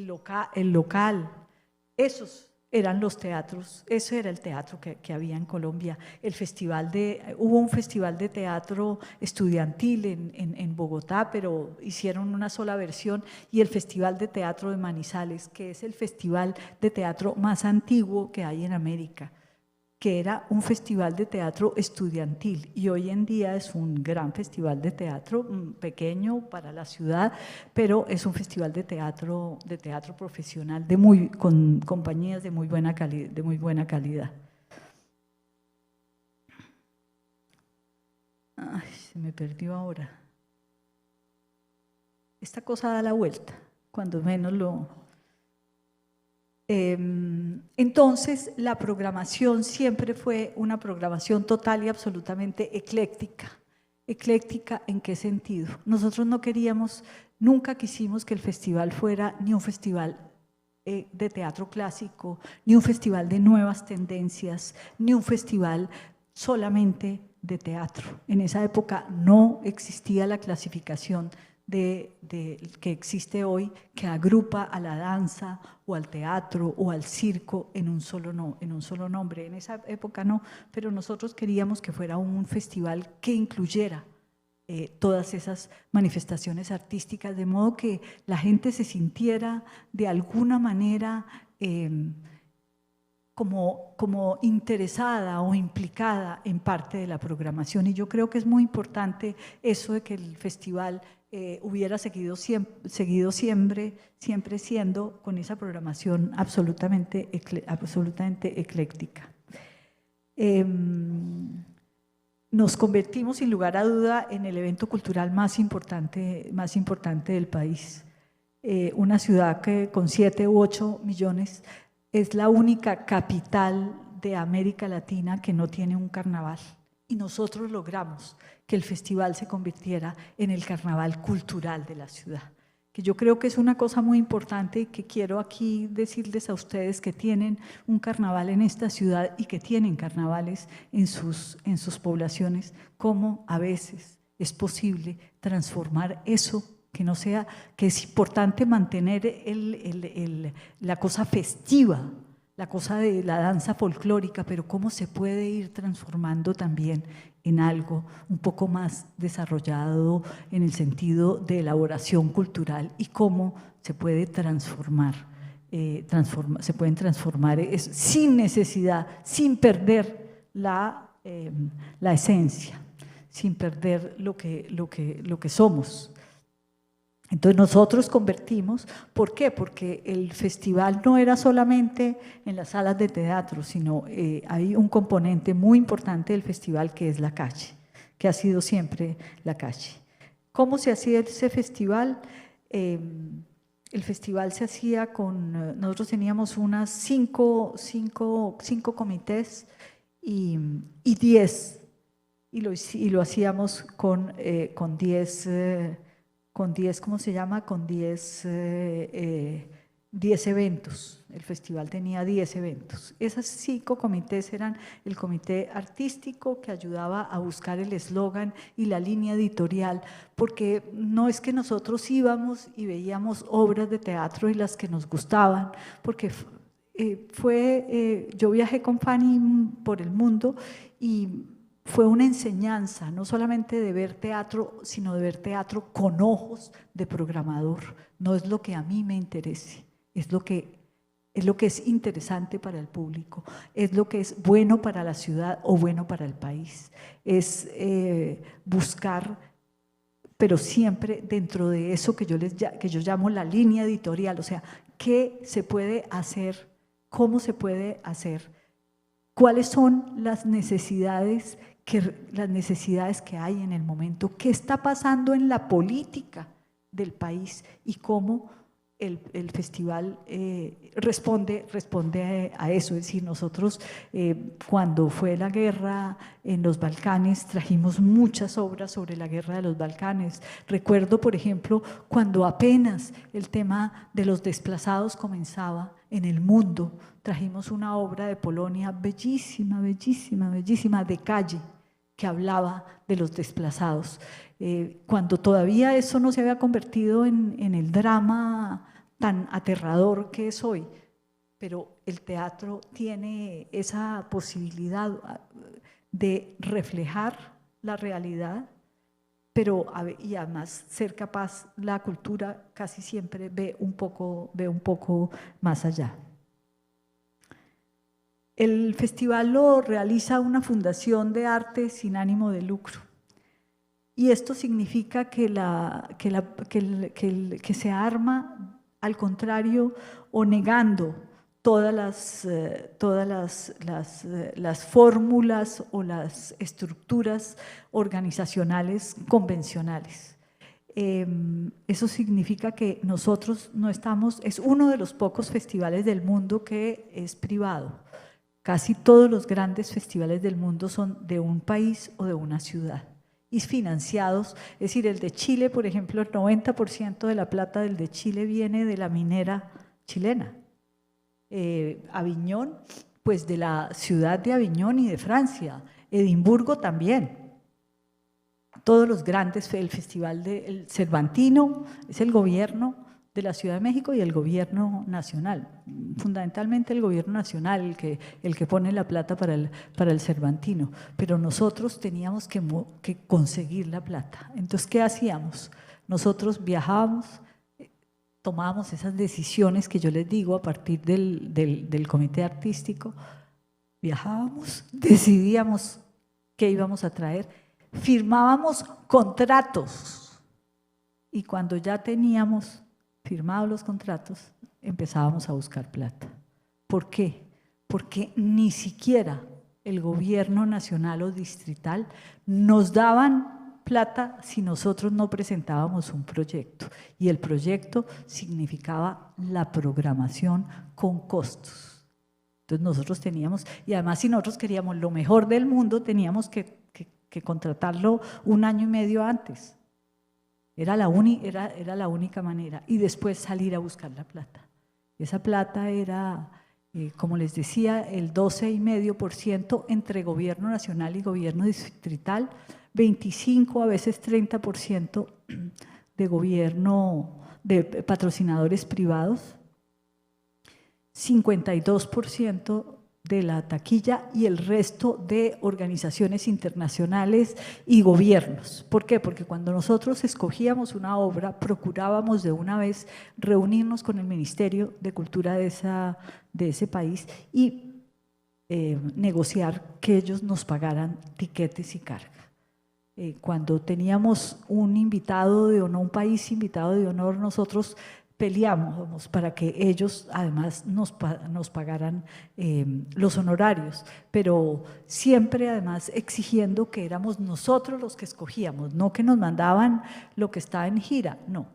Speaker 2: local, esos eran los teatros, ese era el teatro que había en Colombia. Hubo un festival de teatro estudiantil en Bogotá, pero hicieron una sola versión, y el Festival de Teatro de Manizales, que es el festival de teatro más antiguo que hay en América, que era un festival de teatro estudiantil, y hoy en día es un gran festival de teatro, pequeño para la ciudad, pero es un festival de teatro profesional, con compañías de muy buena calidad. Ay, se me perdió ahora. Esta cosa da la vuelta, cuando menos lo... Entonces, la programación siempre fue una programación total y absolutamente ecléctica. ¿Ecléctica en qué sentido? Nosotros nunca quisimos que el festival fuera ni un festival de teatro clásico, ni un festival de nuevas tendencias, ni un festival solamente de teatro. En esa época no existía la clasificación que existe hoy, que agrupa a la danza o al teatro o al circo en un solo nombre. En esa época no, pero nosotros queríamos que fuera un festival que incluyera todas esas manifestaciones artísticas, de modo que la gente se sintiera de alguna manera como interesada o implicada en parte de la programación. Y yo creo que es muy importante eso de que el festival hubiera seguido siempre siendo con esa programación absolutamente ecléctica. Nos convertimos sin lugar a duda en el evento cultural más importante del país. Una ciudad que con 7 u 8 millones es la única capital de América Latina que no tiene un carnaval. Y nosotros logramos que el festival se convirtiera en el carnaval cultural de la ciudad, que yo creo que es una cosa muy importante y que quiero aquí decirles a ustedes que tienen un carnaval en esta ciudad y que tienen carnavales en sus poblaciones, cómo a veces es posible transformar eso no sea, que es importante mantener la cosa festiva, la cosa de la danza folclórica, pero cómo se puede ir transformando también en algo un poco más desarrollado en el sentido de elaboración cultural y cómo se puede transformar, se pueden transformar sin necesidad, sin perder la esencia, sin perder lo que somos. Entonces nosotros convertimos, ¿por qué? Porque el festival no era solamente en las salas de teatro, sino hay un componente muy importante del festival que es la calle, que ha sido siempre la calle. ¿Cómo se hacía ese festival? El festival se hacía nosotros teníamos unas cinco comités y 10, y lo hacíamos con 10, ¿cómo se llama? Con 10 eventos. El festival tenía 10 eventos. Esos 5 comités eran el comité artístico que ayudaba a buscar el eslogan y la línea editorial, porque no es que nosotros íbamos y veíamos obras de teatro y las que nos gustaban, porque yo viajé con Fanny por el mundo y fue una enseñanza, no solamente de ver teatro, sino de ver teatro con ojos de programador. No es lo que a mí me interese, es lo que es interesante para el público, es lo que es bueno para la ciudad o bueno para el país. Es buscar, pero siempre dentro de eso que yo llamo la línea editorial, o sea, ¿qué se puede hacer? ¿Cómo se puede hacer? ¿Cuáles son las necesidades que hay en el momento? ¿Qué está pasando en la política del país? Y cómo el festival responde a eso. Es decir, nosotros cuando fue la guerra en los Balcanes trajimos muchas obras sobre la guerra de los Balcanes. Recuerdo, por ejemplo, cuando apenas el tema de los desplazados comenzaba en el mundo, trajimos una obra de Polonia bellísima, bellísima, bellísima, de calle, que hablaba de los desplazados. Cuando todavía eso no se había convertido en el drama tan aterrador que es hoy, pero el teatro tiene esa posibilidad de reflejar la realidad, y además ser capaz, la cultura casi siempre ve un poco más allá. El festival lo realiza una fundación de arte sin ánimo de lucro. Y esto significa que se arma, al contrario, o negando todas las fórmulas o las estructuras organizacionales convencionales. Eso significa que nosotros no estamos, es uno de los pocos festivales del mundo que es privado. Casi todos los grandes festivales del mundo son de un país o de una ciudad y financiados, es decir, el de Chile, por ejemplo, el 90% de la plata del de Chile viene de la minera chilena. Aviñón, pues de la ciudad de Aviñón y de Francia. Edimburgo también. Todos los grandes, el festival del Cervantino es el gobierno de la Ciudad de México y el gobierno nacional, fundamentalmente el gobierno nacional, el que pone la plata para el Cervantino, pero nosotros teníamos que conseguir la plata. Entonces, ¿qué hacíamos? Nosotros viajábamos, tomábamos esas decisiones que yo les digo a partir del comité artístico, viajábamos, decidíamos qué íbamos a traer, firmábamos contratos y cuando ya teníamos firmados los contratos, empezábamos a buscar plata. ¿Por qué? Porque ni siquiera el gobierno nacional o distrital nos daban plata si nosotros no presentábamos un proyecto. Y el proyecto significaba la programación con costos. Entonces nosotros teníamos, y además si nosotros queríamos lo mejor del mundo, teníamos que contratarlo 1 año y medio antes. Era la única manera. Y después salir a buscar la plata. Esa plata era, como les decía, el 12,5% entre gobierno nacional y gobierno distrital, 25, a veces 30% de gobierno, de patrocinadores privados, 52% de la taquilla y el resto de organizaciones internacionales y gobiernos. ¿Por qué? Porque cuando nosotros escogíamos una obra, procurábamos de una vez reunirnos con el Ministerio de Cultura de ese país y negociar que ellos nos pagaran tiquetes y carga. Cuando teníamos un invitado de honor, un país invitado de honor, nosotros peleábamos para que ellos además nos pagaran los honorarios, pero siempre además exigiendo que éramos nosotros los que escogíamos, no que nos mandaban lo que estaba en gira, no.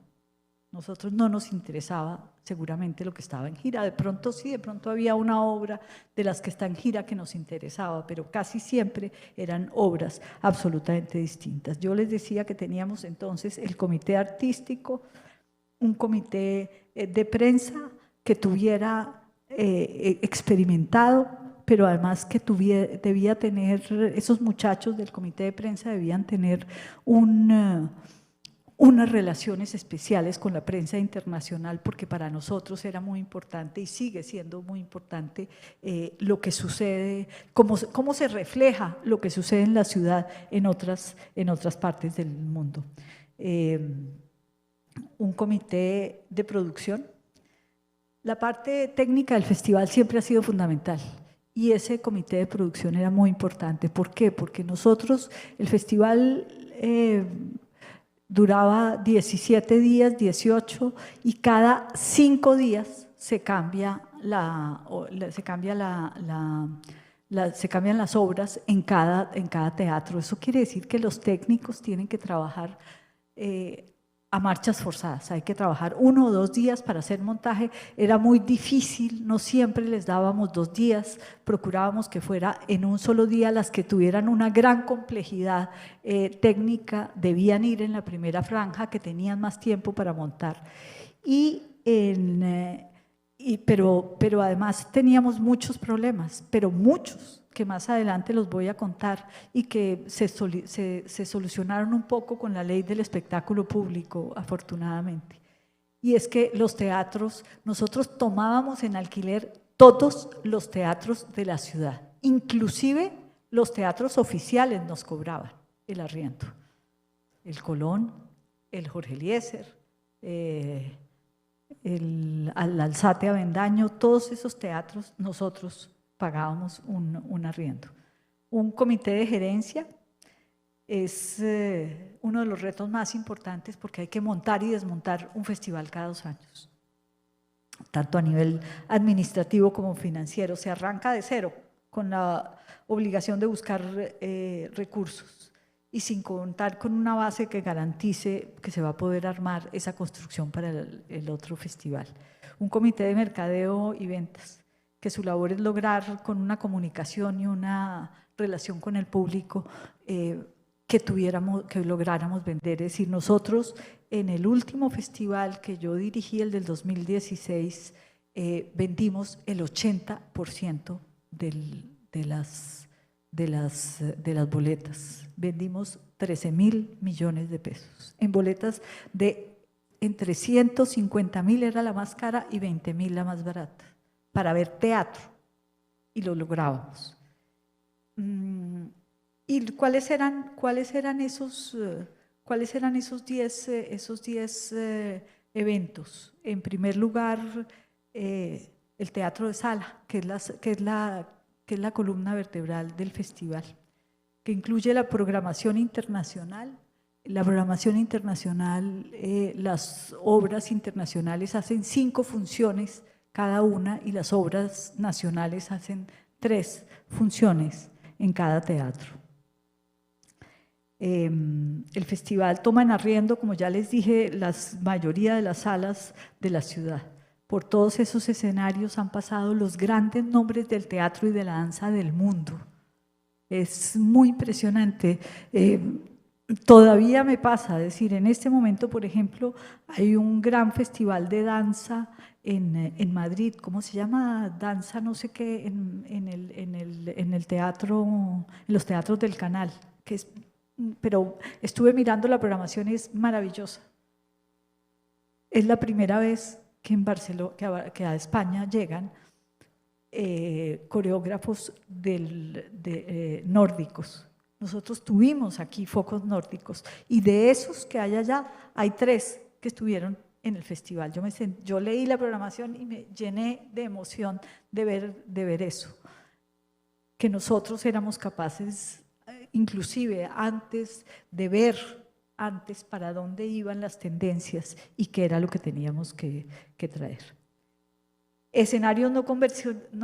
Speaker 2: Nosotros no nos interesaba seguramente lo que estaba en gira, de pronto sí, de pronto había una obra de las que está en gira que nos interesaba, pero casi siempre eran obras absolutamente distintas. Yo les decía que teníamos entonces el comité artístico, un comité de prensa que tuviera experimentado, pero además que debía tener, esos muchachos del comité de prensa debían tener unas relaciones especiales con la prensa internacional, porque para nosotros era muy importante y sigue siendo muy importante lo que sucede, cómo se refleja lo que sucede en la ciudad en otras partes del mundo. Un comité de producción. La parte técnica del festival siempre ha sido fundamental y ese comité de producción era muy importante. ¿Por qué? Porque nosotros, el festival duraba 17 días, 18, y cada 5 días se cambian las obras en cada teatro. Eso quiere decir que los técnicos tienen que trabajar a marchas forzadas, hay que trabajar 1 o 2 días para hacer montaje, era muy difícil, no siempre les dábamos 2 días, procurábamos que fuera en un solo día, las que tuvieran una gran complejidad técnica debían ir en la primera franja, que tenían más tiempo para montar. Pero además teníamos muchos problemas, pero muchos, que más adelante los voy a contar y que se solucionaron un poco con la ley del espectáculo público, afortunadamente. Y es que los teatros, nosotros tomábamos en alquiler todos los teatros de la ciudad, inclusive los teatros oficiales nos cobraban el arriendo. El Colón, el Jorge Eliezer, el Alzate Avendaño, todos esos teatros nosotros pagábamos un arriendo. Un comité de gerencia es uno de los retos más importantes porque hay que montar y desmontar un festival cada 2 años, tanto a nivel administrativo como financiero. Se arranca de cero con la obligación de buscar recursos y sin contar con una base que garantice que se va a poder armar esa construcción para el otro festival. Un comité de mercadeo y ventas, que su labor es lograr con una comunicación y una relación con el público que lográramos vender. Es decir, nosotros en el último festival que yo dirigí, el del 2016, vendimos el 80% de las boletas. Vendimos 13.000 millones de pesos en boletas de entre 150.000 era la más cara y 20.000 la más barata, para ver teatro, y lo lográbamos. ¿Y cuáles eran esos 10 eventos? En primer lugar, el teatro de sala, que es la columna vertebral del festival, que incluye la programación internacional. La programación internacional, las obras internacionales hacen 5 funciones cada una y las obras nacionales hacen 3 funciones en cada teatro. El festival toma en arriendo, como ya les dije, la mayoría de las salas de la ciudad. Por todos esos escenarios han pasado los grandes nombres del teatro y de la danza del mundo. Es muy impresionante. Todavía me pasa, es decir, en este momento, por ejemplo, hay un gran festival de danza en Madrid. ¿Cómo se llama? Danza no sé qué, en el teatro, en los teatros del Canal, pero estuve mirando la programación, es maravillosa. es la primera vez que en Barcelona, que a España llegan coreógrafos nórdicos. Nosotros tuvimos aquí focos nórdicos y de esos que hay allá, hay 3 que estuvieron en el festival. Yo leí la programación y me llené de emoción de ver eso, que nosotros éramos capaces, inclusive antes de ver antes para dónde iban las tendencias y qué era lo que teníamos que traer. Escenarios no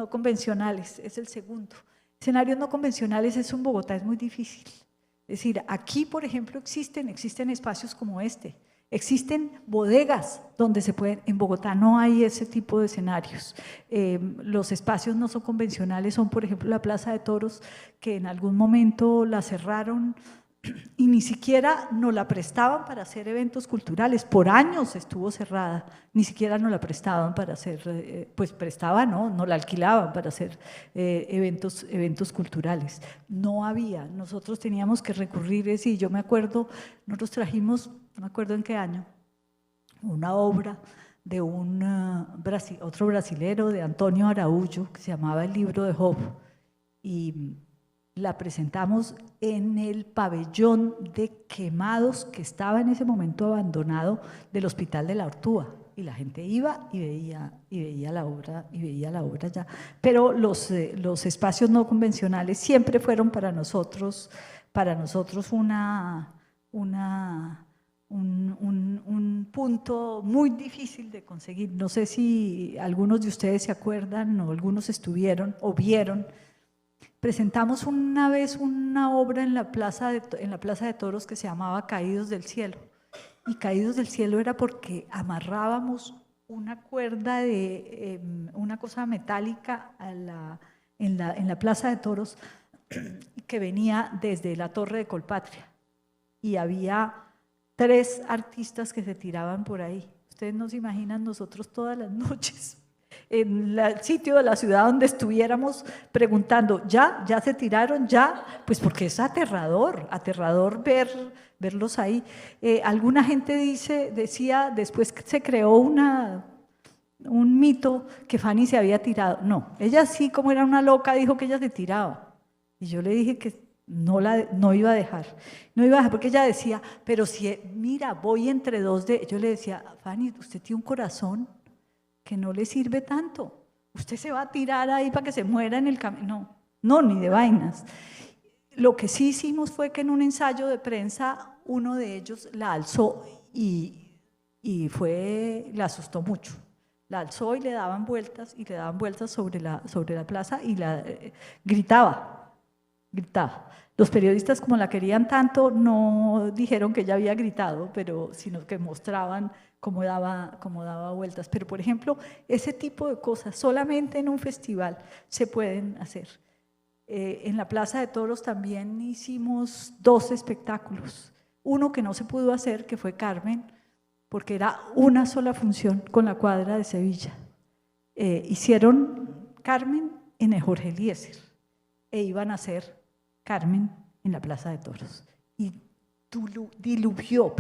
Speaker 2: convencionales es el segundo. Escenarios no convencionales en Bogotá es muy difícil. Es decir, aquí, por ejemplo, existen espacios como este. Existen bodegas donde se pueden, en Bogotá no hay ese tipo de escenarios. Los espacios no son convencionales, son por ejemplo la Plaza de Toros, que en algún momento la cerraron y ni siquiera nos la prestaban para hacer eventos culturales. Por años estuvo cerrada, ni siquiera nos la prestaban para hacer, pues prestaban, no la alquilaban para hacer eventos culturales. No había, nosotros teníamos que recurrir, y yo me acuerdo, nosotros trajimos, no me acuerdo en qué año, una obra de otro brasilero, de Antonio Araújo, que se llamaba El Libro de Job, y la presentamos en el pabellón de quemados que estaba en ese momento abandonado del Hospital de la Ortúa, y la gente iba y veía la obra ya. Pero los espacios no convencionales siempre fueron para nosotros un punto muy difícil de conseguir. No sé si algunos de ustedes se acuerdan o algunos estuvieron o vieron. Presentamos una vez una obra en la Plaza de Toros que se llamaba Caídos del Cielo. Y Caídos del Cielo era porque amarrábamos una cuerda de una cosa metálica en la Plaza de Toros que venía desde la Torre de Colpatria. Y había 3 artistas que se tiraban por ahí. Ustedes no se imaginan nosotros todas las noches en el sitio de la ciudad donde estuviéramos preguntando, ¿ya se tiraron? ¿Ya? Pues porque es aterrador verlos ahí. Alguna gente decía, después que se creó un mito que Fanny se había tirado. No, ella sí, como era una loca, dijo que ella se tiraba. Y yo le dije que no iba a dejar. No iba a dejar porque ella decía, pero si, mira, voy entre 2 de... Yo le decía, Fanny, usted tiene un corazón que no le sirve tanto. Usted se va a tirar ahí para que se muera en el camino. No, ni de vainas. Lo que sí hicimos fue que en un ensayo de prensa uno de ellos la alzó y la asustó mucho. La alzó y le daban vueltas sobre la plaza y gritaba. Los periodistas, como la querían tanto, no dijeron que ella había gritado, sino que mostraban cómo daba vueltas. Pero, por ejemplo, ese tipo de cosas solamente en un festival se pueden hacer. En la Plaza de Toros también hicimos 2 espectáculos. Uno que no se pudo hacer, que fue Carmen, porque era una sola función con la Cuadra de Sevilla. Hicieron Carmen en el Jorge Eliezer e iban a hacer Carmen en la Plaza de Toros. Y diluvió.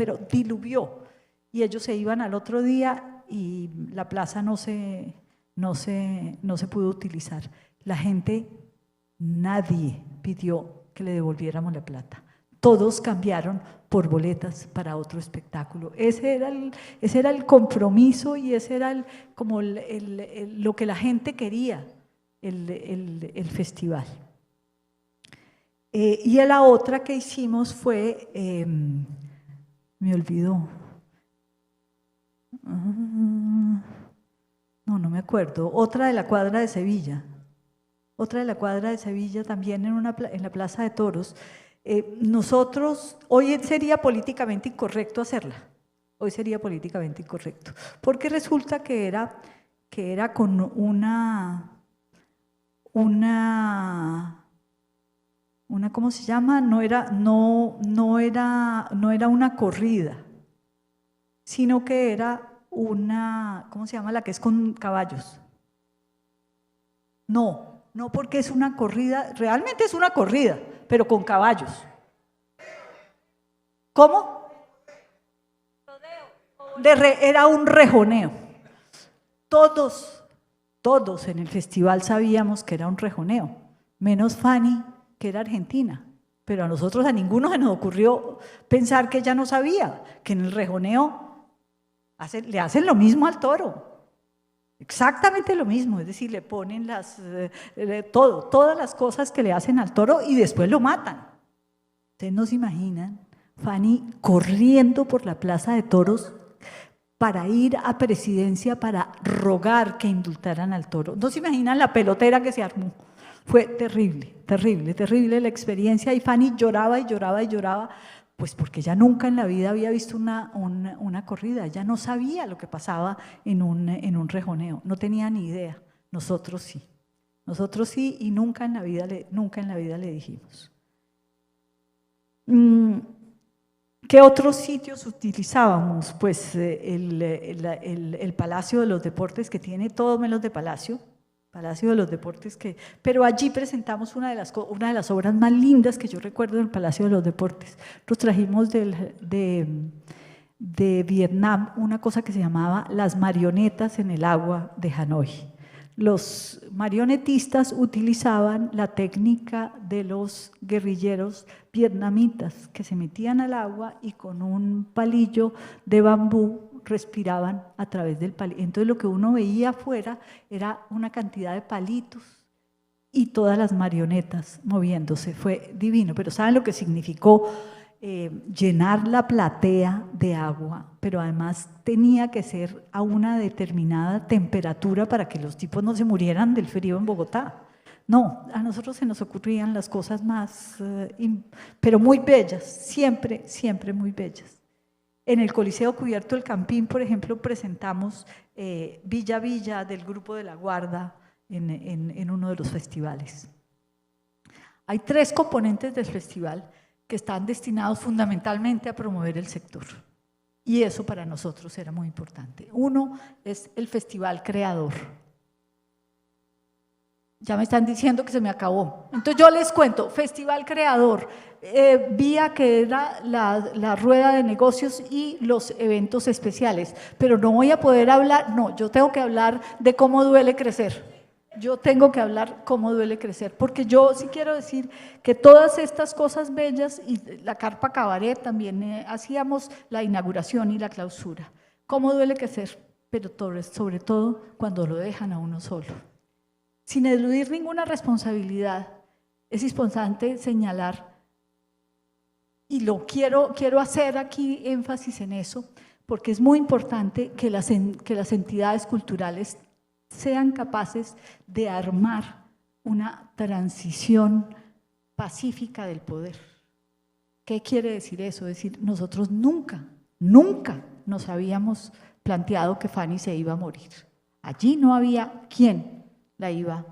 Speaker 2: Y ellos se iban al otro día y la plaza no se pudo utilizar. La gente, nadie pidió que le devolviéramos la plata. Todos cambiaron por boletas para otro espectáculo. Ese era el compromiso y ese era como lo que la gente quería, el festival. Y la otra que hicimos fue, me olvidó. No me acuerdo. Otra de la Cuadra de Sevilla. También en la Plaza de Toros. Nosotros, hoy sería políticamente incorrecto hacerla. Porque resulta que era con ¿cómo se llama? No era una corrida, sino que era ¿cómo se llama? La que es con caballos. No porque es una corrida, realmente es una corrida, pero con caballos. ¿Cómo? era un rejoneo. Todos en el festival sabíamos que era un rejoneo, menos Fanny, que era argentina. Pero a nosotros, a ninguno se nos ocurrió pensar que ella no sabía, que en el rejoneo le hacen lo mismo al toro. Exactamente lo mismo, es decir, le ponen todas las cosas que le hacen al toro y después lo matan. Ustedes no se imaginan, Fanny corriendo por la plaza de toros para ir a presidencia para rogar que indultaran al toro. No se imaginan la pelotera que se armó. Fue terrible, terrible, terrible la experiencia y Fanny lloraba y lloraba y lloraba, pues porque ella nunca en la vida había visto una corrida, ella no sabía lo que pasaba en un rejoneo, no tenía ni idea. Nosotros sí y nunca en la vida le dijimos. ¿Qué otros sitios utilizábamos? Pues el Palacio de los Deportes, que tiene todo menos de Palacio de los Deportes, pero allí presentamos una de las obras más lindas que yo recuerdo del Palacio de los Deportes. Nos trajimos de Vietnam una cosa que se llamaba Las marionetas en el agua de Hanoi. Los marionetistas utilizaban la técnica de los guerrilleros vietnamitas que se metían al agua y con un palillo de bambú respiraban a través del palillo. Entonces lo que uno veía afuera era una cantidad de palitos y todas las marionetas moviéndose. Fue divino, pero ¿saben lo que significó? Llenar la platea de agua, pero además tenía que ser a una determinada temperatura para que los tipos no se murieran del frío en Bogotá. No, a nosotros se nos ocurrían las cosas más, pero muy bellas, siempre, siempre muy bellas. En el Coliseo Cubierto del Campín, por ejemplo, presentamos Villa Villa del Grupo de la Guarda en uno de los festivales. Hay 3 componentes del festival que están destinados fundamentalmente a promover el sector. Y eso para nosotros era muy importante. Uno es el Festival Creador. Ya me están diciendo que se me acabó. Entonces yo les cuento, Festival Creador, vía que era la rueda de negocios y los eventos especiales. Pero no voy a poder hablar, no, yo tengo que hablar de cómo duele crecer. Yo tengo que hablar cómo duele crecer, porque yo sí quiero decir que todas estas cosas bellas y la carpa cabaret también hacíamos la inauguración y la clausura. Cómo duele crecer, pero sobre todo cuando lo dejan a uno solo. Sin eludir ninguna responsabilidad, es importante señalar, y lo quiero hacer aquí énfasis en eso, porque es muy importante que las entidades culturales sean capaces de armar una transición pacífica del poder. ¿Qué quiere decir eso? Es decir, nosotros nunca nos habíamos planteado que Fanny se iba a morir. Allí no había quien la iba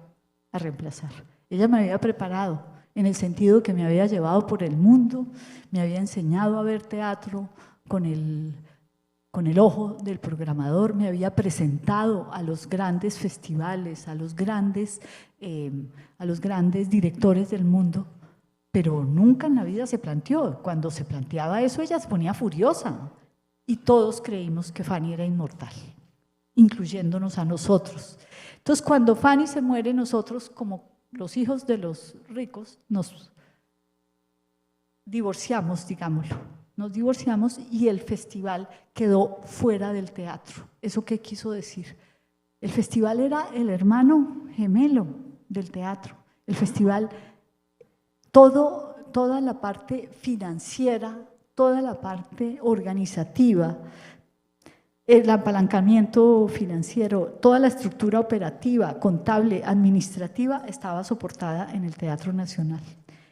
Speaker 2: a reemplazar. Ella me había preparado en el sentido que me había llevado por el mundo, me había enseñado a ver teatro con el ojo del programador, me había presentado a los grandes festivales, a los grandes directores del mundo, pero nunca en la vida se planteó. Cuando se planteaba eso, ella se ponía furiosa y todos creímos que Fanny era inmortal, incluyéndonos a nosotros. Entonces, cuando Fanny se muere, nosotros, como los hijos de los ricos, nos divorciamos, digámoslo. Nos divorciamos y el festival quedó fuera del teatro. ¿Eso qué quiso decir? El festival era el hermano gemelo del teatro. El festival, toda la parte financiera, toda la parte organizativa, el apalancamiento financiero, toda la estructura operativa, contable, administrativa, estaba soportada en el Teatro Nacional.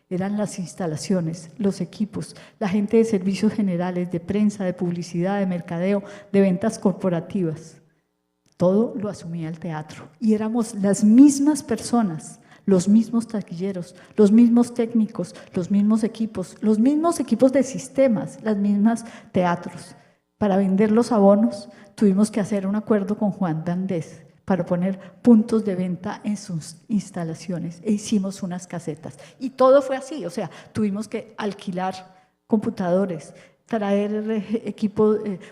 Speaker 2: Eran las instalaciones, los equipos, la gente de servicios generales, de prensa, de publicidad, de mercadeo, de ventas corporativas. Todo lo asumía el teatro y éramos las mismas personas, los mismos taquilleros, los mismos técnicos, los mismos equipos de sistemas, las mismas teatros. Para vender los abonos tuvimos que hacer un acuerdo con Juan D'Andés para poner puntos de venta en sus instalaciones e hicimos unas casetas. Y todo fue así, o sea, tuvimos que alquilar computadores, traer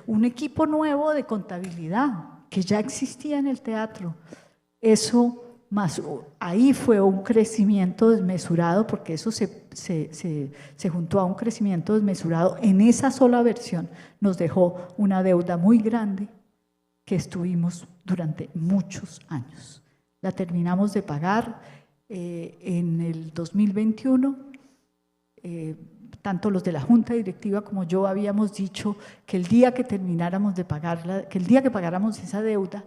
Speaker 2: un equipo nuevo de contabilidad que ya existía en el teatro. Eso más, ahí fue un crecimiento desmesurado, porque eso se juntó a un crecimiento desmesurado en esa sola versión. Nos dejó una deuda muy grande que estuvimos durante muchos años. La terminamos de pagar en el 2021. Tanto los de la Junta Directiva como yo habíamos dicho que el día que termináramos de pagarla, que el día que pagáramos esa deuda,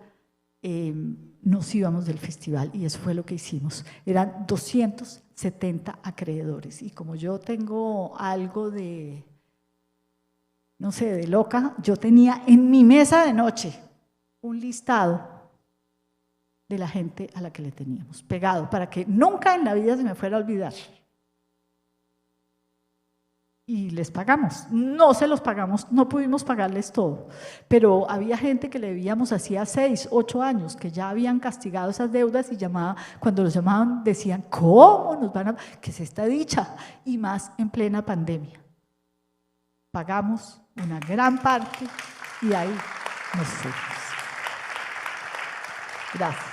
Speaker 2: nos íbamos del festival, y eso fue lo que hicimos. Eran 270 acreedores, y como yo tengo algo de, no sé, de loca, yo tenía en mi mesa de noche un listado de la gente a la que le teníamos pegado, para que nunca en la vida se me fuera a olvidar. Y les pagamos, no se los pagamos, no pudimos pagarles todo, pero había gente que le debíamos hacía 6, 8 años, que ya habían castigado esas deudas, y cuando los llamaban decían, ¿cómo nos van a...? ¿Qué es esta dicha? Y más en plena pandemia. Pagamos una gran parte y ahí nos fuimos. Gracias.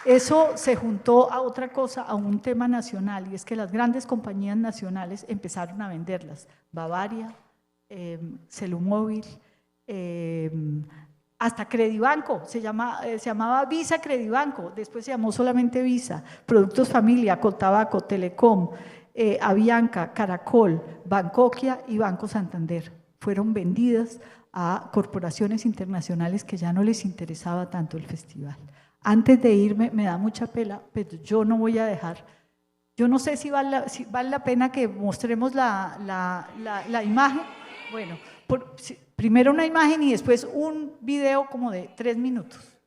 Speaker 2: Eso se juntó a otra cosa, a un tema nacional, y es que las grandes compañías nacionales empezaron a venderlas. Bavaria, Celumóvil, hasta Credibanco, se llamaba Visa Credibanco, después se llamó solamente Visa, Productos Familia, Coltabaco, Telecom, Avianca, Caracol, Bancoquia y Banco Santander. Fueron vendidas a corporaciones internacionales que ya no les interesaba tanto el festival. Antes de irme, me da mucha pena, pero yo no voy a dejar. Yo no sé si vale la pena que mostremos la imagen. Bueno, primero una imagen y después un video como de 3 minutos.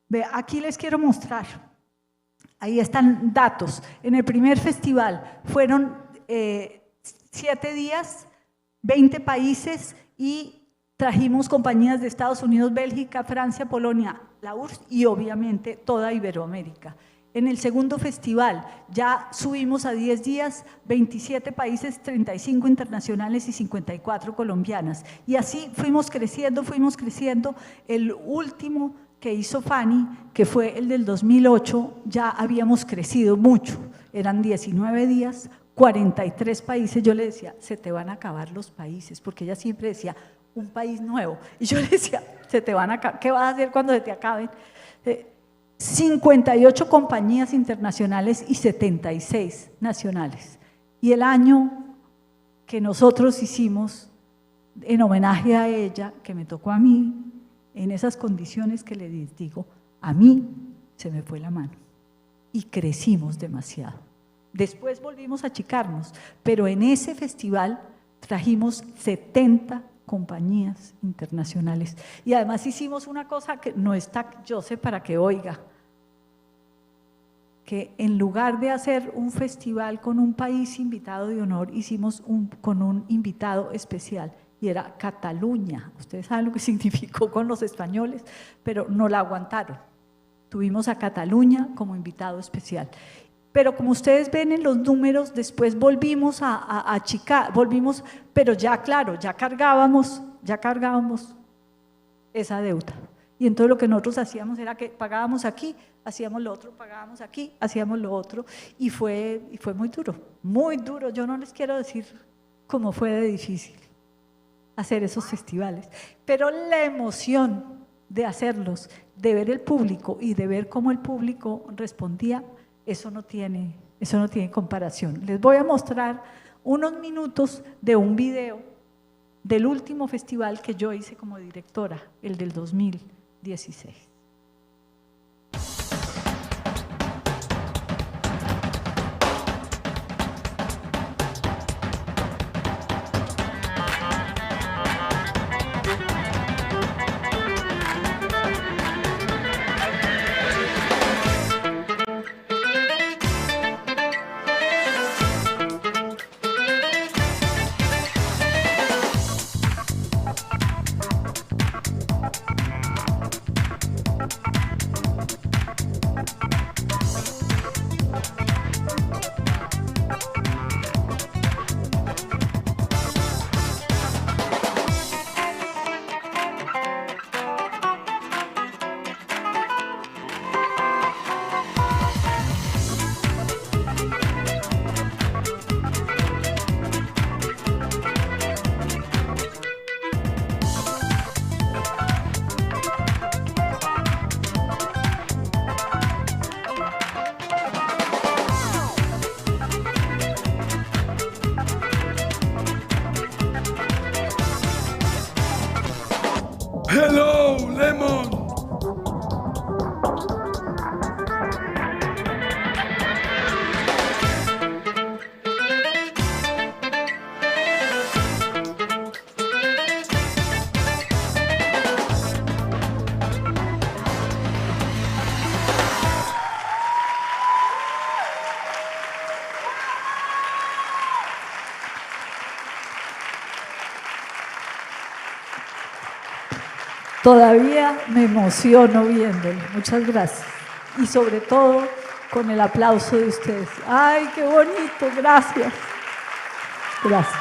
Speaker 2: Ve, aquí les quiero mostrar. Ahí están datos. En el primer festival fueron 7 días, 20 países, y trajimos compañías de Estados Unidos, Bélgica, Francia, Polonia, la URSS y obviamente toda Iberoamérica. En el segundo festival ya subimos a 10 días, 27 países, 35 internacionales y 54 colombianas. Y así fuimos creciendo. El último que hizo Fanny, que fue el del 2008, ya habíamos crecido mucho. Eran 19 días, 43 países. Yo le decía, se te van a acabar los países, porque ella siempre decía, un país nuevo. Y yo le decía, se te van a acabar, ¿qué vas a hacer cuando se te acaben? 58 compañías internacionales y 76 nacionales. Y el año que nosotros hicimos en homenaje a ella, que me tocó a mí, en esas condiciones que les digo, a mí se me fue la mano y crecimos demasiado. Después volvimos a achicarnos, pero en ese festival trajimos 70 compañías internacionales. Y además hicimos una cosa que no está, yo sé para que oiga, que en lugar de hacer un festival con un país invitado de honor, hicimos con un invitado especial, y era Cataluña. Ustedes saben lo que significó con los españoles, pero no la aguantaron. Tuvimos a Cataluña como invitado especial. Pero como ustedes ven en los números, después volvimos a achicar, pero ya claro, ya cargábamos esa deuda. Y entonces lo que nosotros hacíamos era que pagábamos aquí, hacíamos lo otro, pagábamos aquí, hacíamos lo otro, y fue muy duro, muy duro. Yo no les quiero decir cómo fue de difícil hacer esos festivales, pero la emoción de hacerlos, de ver el público y de ver cómo el público respondía, eso no tiene comparación. Les voy a mostrar unos minutos de un video del último festival que yo hice como directora, el del 2016.
Speaker 3: Hello, Lemon.
Speaker 2: Todavía me emociono viéndolo. Muchas gracias. Y sobre todo con el aplauso de ustedes. ¡Ay, qué bonito! Gracias. Gracias.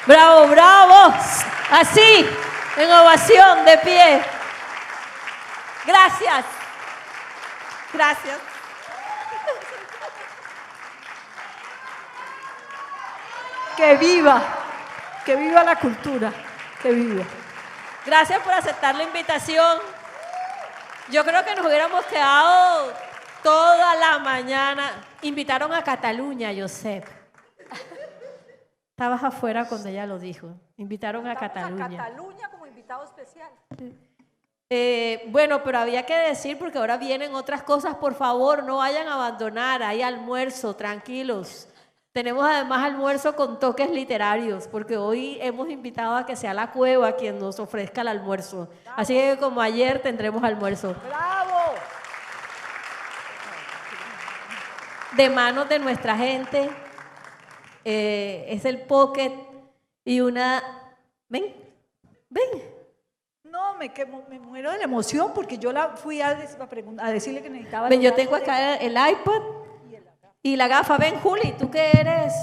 Speaker 4: ¡Bravo, bravo! Así, en ovación, de pie. Gracias. Gracias.
Speaker 2: ¡Que viva la cultura! ¡Que viva!
Speaker 4: Gracias por aceptar la invitación. Yo creo que nos hubiéramos quedado toda la mañana. Invitaron a Cataluña, Josep. Estabas afuera cuando ella lo dijo. Invitaron a Cataluña.
Speaker 2: A Cataluña como invitado especial.
Speaker 4: Bueno, pero había que decir porque ahora vienen otras cosas. Por favor, no vayan a abandonar. Hay almuerzo, tranquilos. Tenemos además almuerzo con toques literarios, porque hoy hemos invitado a que sea la Cueva quien nos ofrezca el almuerzo. ¡Bravo! Así que como ayer tendremos almuerzo.
Speaker 2: ¡Bravo!
Speaker 4: De manos de nuestra gente. Es el pocket y una... Ven.
Speaker 2: No, me muero de la emoción porque yo la fui a decirle que necesitaba...
Speaker 4: Ven, yo tengo acá el iPad y la gafa. Ven, Juli, ¿tú qué eres?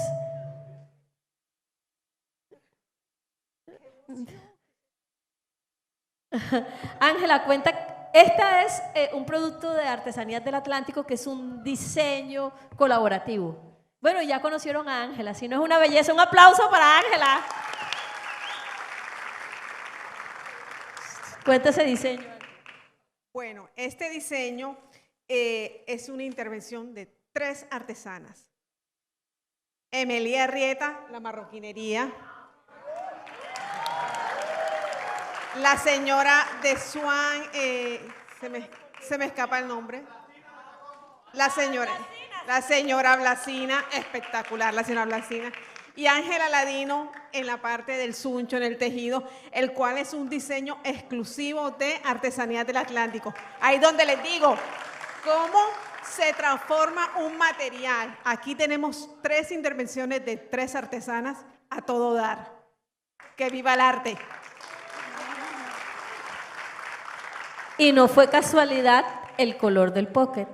Speaker 4: Ángela, cuenta, esta es un producto de Artesanías del Atlántico que es un diseño colaborativo. Bueno, ya conocieron a Ángela, si no es una belleza, un aplauso para Ángela. Cuenta ese diseño.
Speaker 5: Bueno, este diseño es una intervención de 3 artesanas. Emelia Arrieta, la marroquinería. La señora de Swan, se me escapa el nombre. La señora Blasina, espectacular, la señora Blasina. Y Ángela Ladino en la parte del suncho, en el tejido, el cual es un diseño exclusivo de Artesanías del Atlántico. Ahí donde les digo, cómo se transforma un material. Aquí tenemos 3 intervenciones de 3 artesanas a todo dar. ¡Que viva el arte!
Speaker 4: Y no fue casualidad el color del póker.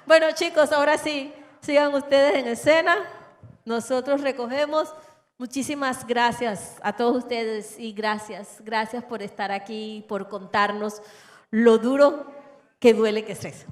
Speaker 4: Bueno, chicos, ahora sí, sigan ustedes en escena. Nosotros recogemos. Muchísimas gracias a todos ustedes y gracias por estar aquí, por contarnos lo duro que duele que es eso.